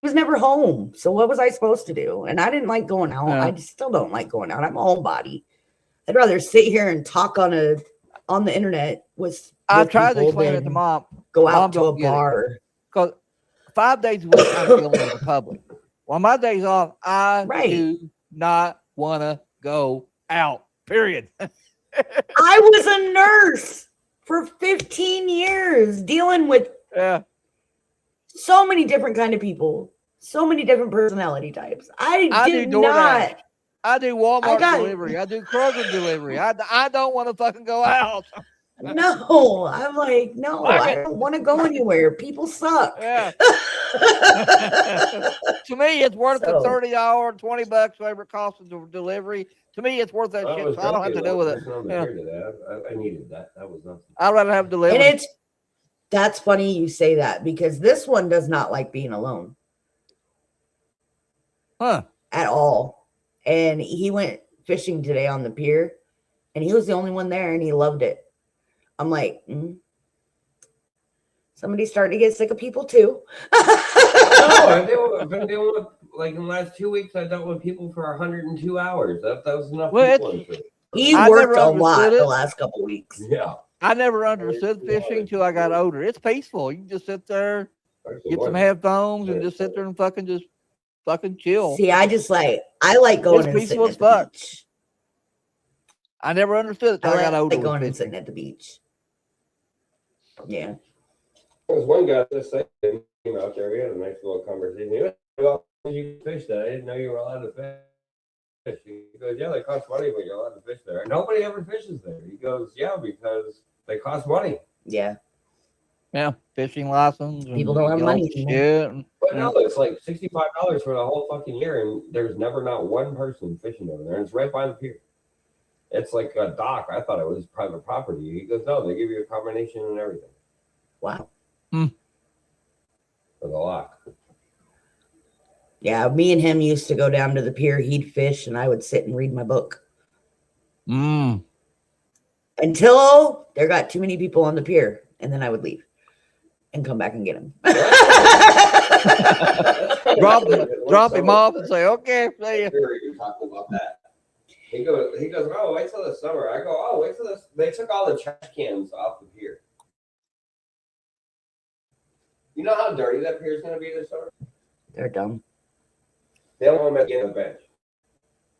was never home. So what was I supposed to do? And I didn't like going out. Yeah. I still don't like going out. I'm a homebody. I'd rather sit here and talk on the internet with I tried to people explain it to than Mom. go Mom out to a don't get it. bar. Because 5 days a week, I'm dealing with the public. Well, my days off, I Right. do not want to go out, period. I was a nurse for 15 years dealing with Yeah. so many different kind of people, so many different personality types. I did do DoorDash. not. I do Walmart got- delivery. I do Kroger delivery. I don't want to fucking go out. No, I'm like, no, I don't want to go anywhere. People suck. Yeah. To me, it's worth the So- $30, $20, whatever it costs of delivery. To me, it's worth that I shit. was So I don't have to joking, deal with I it. was on the Yeah. here today. I needed that. That was nothing. I'd rather have delivery. And that's funny you say that because this one does not like being alone Huh. at all. And he went fishing today on the pier and he was the only one there and he loved it. I'm like, somebody's starting to get sick of people too. No, I've been dealing with, like, in the last 2 weeks, I dealt with people for 102 hours. That was enough Well, people. into it. He I worked never a lot understood the it. last couple weeks. Yeah. I never understood fishing till I got older. It's peaceful. You can just sit there, Actually, get some what? headphones, and just sit there and fucking chill. See, I like going It's and peaceful sitting as at the fuck. beach. I never understood it till I got older. like going with and fishing. sitting at the beach. Yeah. There was one guy that said he came out there. We had a nice little conversation. He goes, well, you fish that. I didn't know you were allowed to fish. He goes, yeah, they cost money, but you're allowed to fish there. Nobody ever fishes there. He goes, yeah, because they cost money. Yeah. Yeah, fishing license. and People don't have get all money the anymore. shit and- But no, it's like $65 for the whole fucking year, and there's never not one person fishing over there. And it's right by the pier. It's like a dock. I thought it was private property. He goes, no, they give you a combination and everything Wow. for the lock. Yeah. Me and him used to go down to the pier. He'd fish and I would sit and read my book until there got too many people on the pier. And then I would leave and come back and get him. drop him off and say, okay, see ya. You talking about that? He goes, oh, wait till the summer. I go, oh, wait till this. They took all the trash cans off the pier. You know how dirty that pier is going to be this summer? They're dumb. They don't want to get on the bench.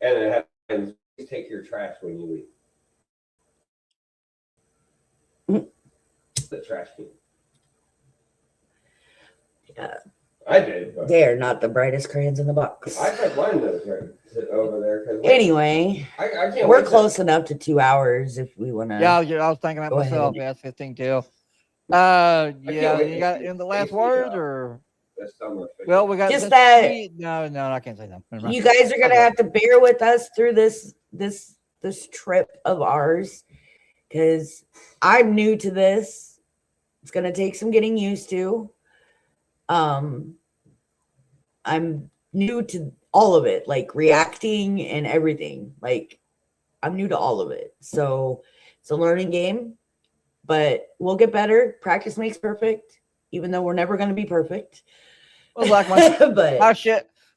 And it happens, please take your trash when you leave. The trash can. Yeah. I did. But They're not the brightest crayons in the box. I took mine to sit over there because Anyway, I can't. we're wait to- close enough to 2 hours if we want to. Yeah, I was thinking that Go ahead. myself. Yeah, it's 15 till. can't Yeah, wait you to got see in the last Casey, words or? this summer. Well, we got Just this- that- No, I can't say that. Never mind. You guys are gonna have to bear with us through this trip of ours because I'm new to this. It's gonna take some getting used to. I'm new to all of it, like reacting and everything. Like I'm new to all of it. So it's a learning game, but we'll get better. Practice makes perfect, even though we're never gonna be perfect. It was like my But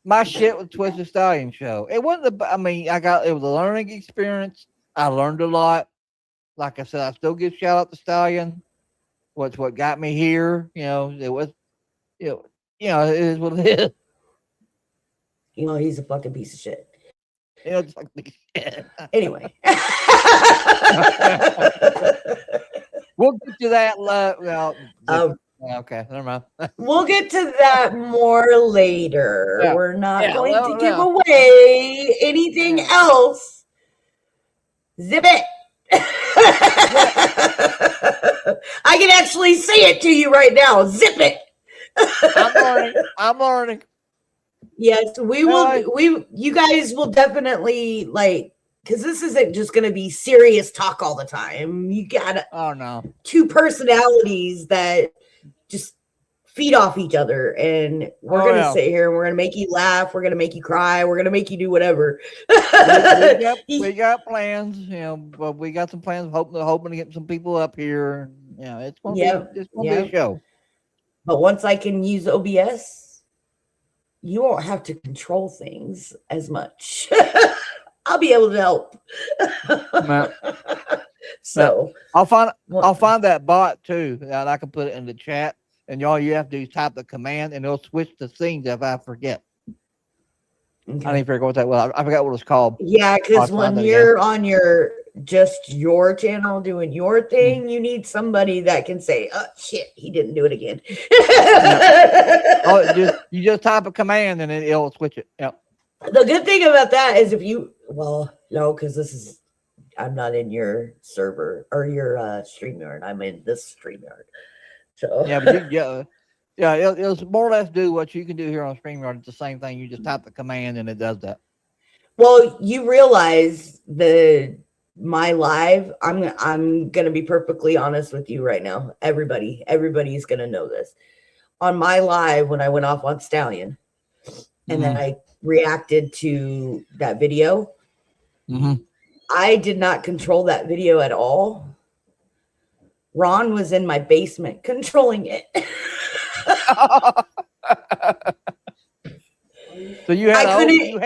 my shit with Twisted Stallion show. It wasn't. I mean, it was a learning experience. I learned a lot. Like I said, I still give shout out to Stallion. What's what got me here? You know, it was. It is what it is. you know, he's a fucking piece of shit. You know, it's like Anyway. we'll get to that. Well, okay, never mind. We'll get to that more later. Yeah. We're not Yeah, going well, to give yeah. away anything else. Zip it. I can actually say it to you right now. Zip it. I'm learning. Yes, we Well, will. You guys will definitely like, because this isn't just going to be serious talk all the time. You got Oh no. two personalities that just feed off each other, and we're Oh, gonna yeah. sit here and we're gonna make you laugh, we're gonna make you cry, we're gonna make you do whatever. we got plans, but we got some plans. Hoping to get some people up here. It's gonna Yep, be a show. But once I can use OBS, you won't have to control things as much. I'll be able to help. Well, So I'll find that bot too, and I can put it in the chat. And all you have to do is type the command, and it'll switch the scenes if I forget. I okay. need to figure out what that was. I forgot what it's called. Yeah, because I'll when find it you're on your channel doing your thing, you need somebody that can say, "Oh shit, he didn't do it again." You just type a command, and it'll switch it. Yep. The good thing about that is no, because I'm not in your server or your StreamYard. I'm in this StreamYard. So Yeah, but it'll more or less do what you can do here on StreamYard. It's the same thing. You just type the command, and it does that. well, you realize my live. I'm gonna be perfectly honest with you right now. Everybody's gonna know this. On my live, when I went off on Stallion, and then I reacted to that video, I did not control that video at all. Ron was in my basement controlling it. So you had I a couldn't.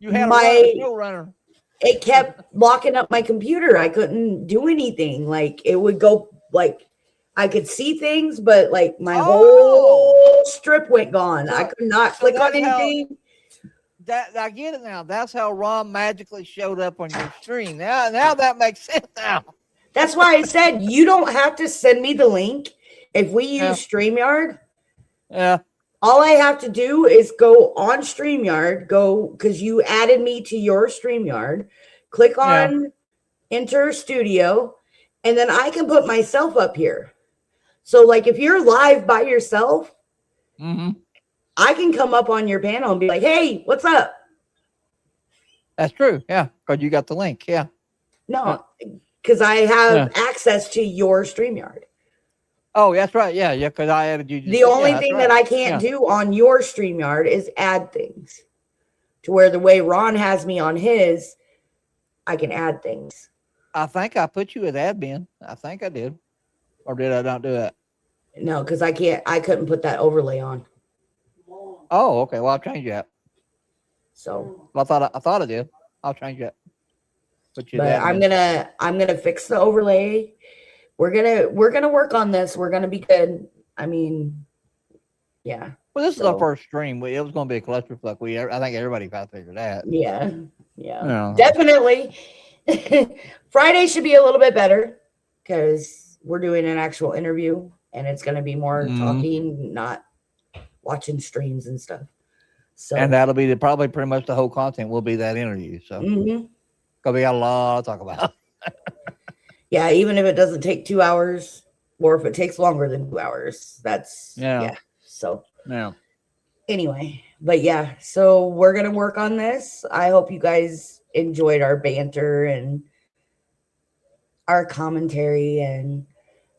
showrunner. It kept locking up my computer. I couldn't do anything. Like it would go like I could see things, but like my whole strip went gone. I could not so click on that's how- anything. That I get it now. That's how Ron magically showed up on your stream. Now that makes sense now. That's why I said you don't have to send me the link. If we use Yeah. StreamYard, Yeah. all I have to do is go on StreamYard, because you added me to your StreamYard, click on Enter Studio, and then I can put myself up here. So, like, if you're live by yourself, I can come up on your panel and be like, hey, what's up? That's true. Yeah, because you got the link. Yeah. No, because I have access to your StreamYard. Oh, that's right. Yeah, because I added you. The only thing that I can't do on your StreamYard is add things. To where the way Ron has me on his, I can add things. I think I put you as admin. I think I did. Or did I not do that? No, because I couldn't put that overlay on. Oh, okay. Well, I'll change that. So, Well, I thought I did. I'll change that. Put you but as I'm admin. gonna fix the overlay. We're gonna work on this. We're gonna be good. I mean, yeah. Well, this is so- our first stream. It was going to be a clusterfuck. I think everybody got to figure that. Yeah. Yeah. Definitely. Friday should be a little bit better because we're doing an actual interview and it's going to be more talking, not watching streams and stuff. So And that'll be probably pretty much the whole content will be that interview. So mhm. because we got a lot to talk about. Yeah, even if it doesn't take 2 hours, or if it takes longer than 2 hours, that's Yeah. So Yeah. anyway, but yeah, so we're gonna work on this. I hope you guys enjoyed our banter and our commentary and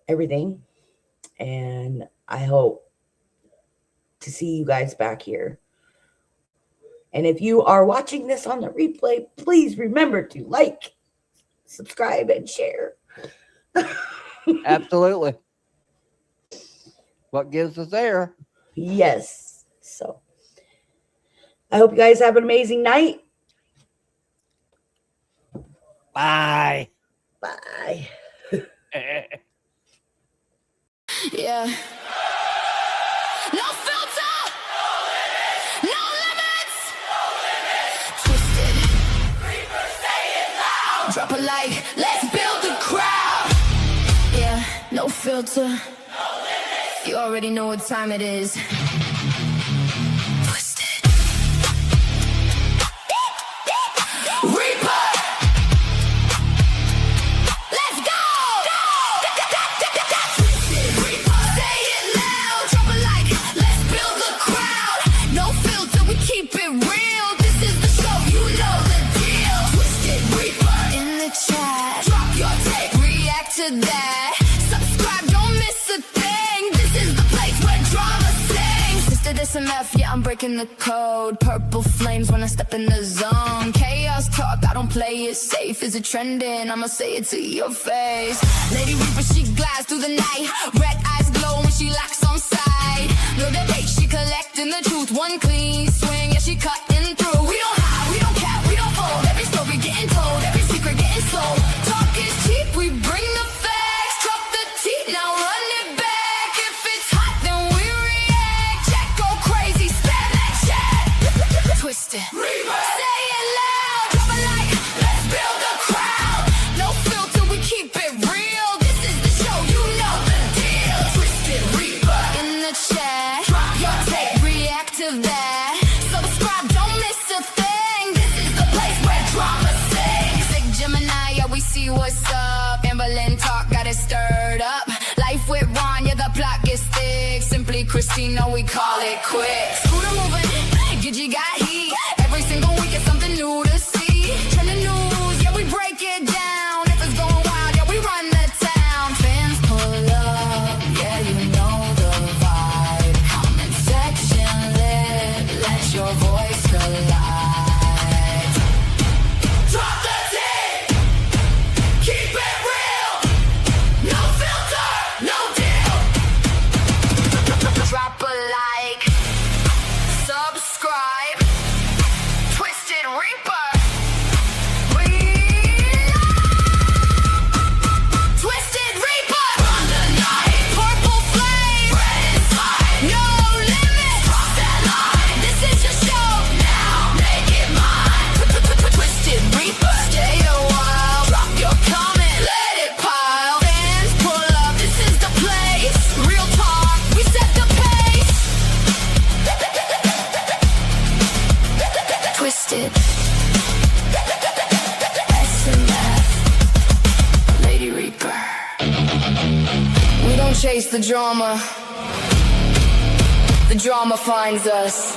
everything. And I hope to see you guys back here. And if you are watching this on the replay, please remember to like, subscribe, and share. Absolutely. What gives us there? Yes. So I hope you guys have an amazing night. Bye. Bye. Yeah. No filter. No limits. Twisted. Say it loud. Drop a like. Let's build a crowd. Yeah. No filter. No limits. You already know what time it is. Twisted. Reaper. Let's go. Say it loud. Drop a like. Let's build a crowd. No filter. We keep it real. This is the show. You know the deal. Twisted Reaper in the chat. Drop your tape. React to that. Subscribe. Don't miss a thing. This is the place where drama sings. Sister this MF, yeah, I'm breaking the code. Purple flames when I step in the zone. Chaos talk, I don't play it safe. Is it trending? I'ma say it to your face. Lady Reaper, she glides through the night. Red eyes glow when she locks on sight. No debate, she collecting the truth. One clean swing, yeah, she cutting through. We don't hide, we don't cap, we don't fold. Every story getting told, every secret getting sold. Talk is cheap, we bring the facts. Drop the teeth, now run it back. If it's hot, then we react. Jack go crazy, spam that chat. Twisted. Say it loud, drop a like, let's build a crowd. No filter, we keep it real. This is the show, you know the deal. Twisted Reaper in the chat. Drop your tape, react to that. Subscribe, don't miss a thing. This is the place where drama sings. Sick Gemini, yeah, we see what's up. Amberlynn talk, got it stirred up. Life with Ron, yeah, the plot gets thick. Simply Christina, we call it quits. Scooter moving, Gigi got heat. Every single week is something new to see. Trending news, yeah, we break it down. If it's going wild, yeah, we run the town. Fans pull up, yeah, you know the vibe. Comment section lit, let your voice collide. Drop the tape, keep it real. No filter, no deal. Drop a like, subscribe. Twisted Reaper. Twisted Reaper. Run the night. Purple flame. Red inside. No limit. Cross that line. This is your show. Now make it mine. Twisted Reaper. Stay a while. Drop your comment. Let it pile. Fans pull up. This is the place. Real talk. We set the pace. Twisted. SMF. Lady Reaper. We don't chase the drama. The drama finds us.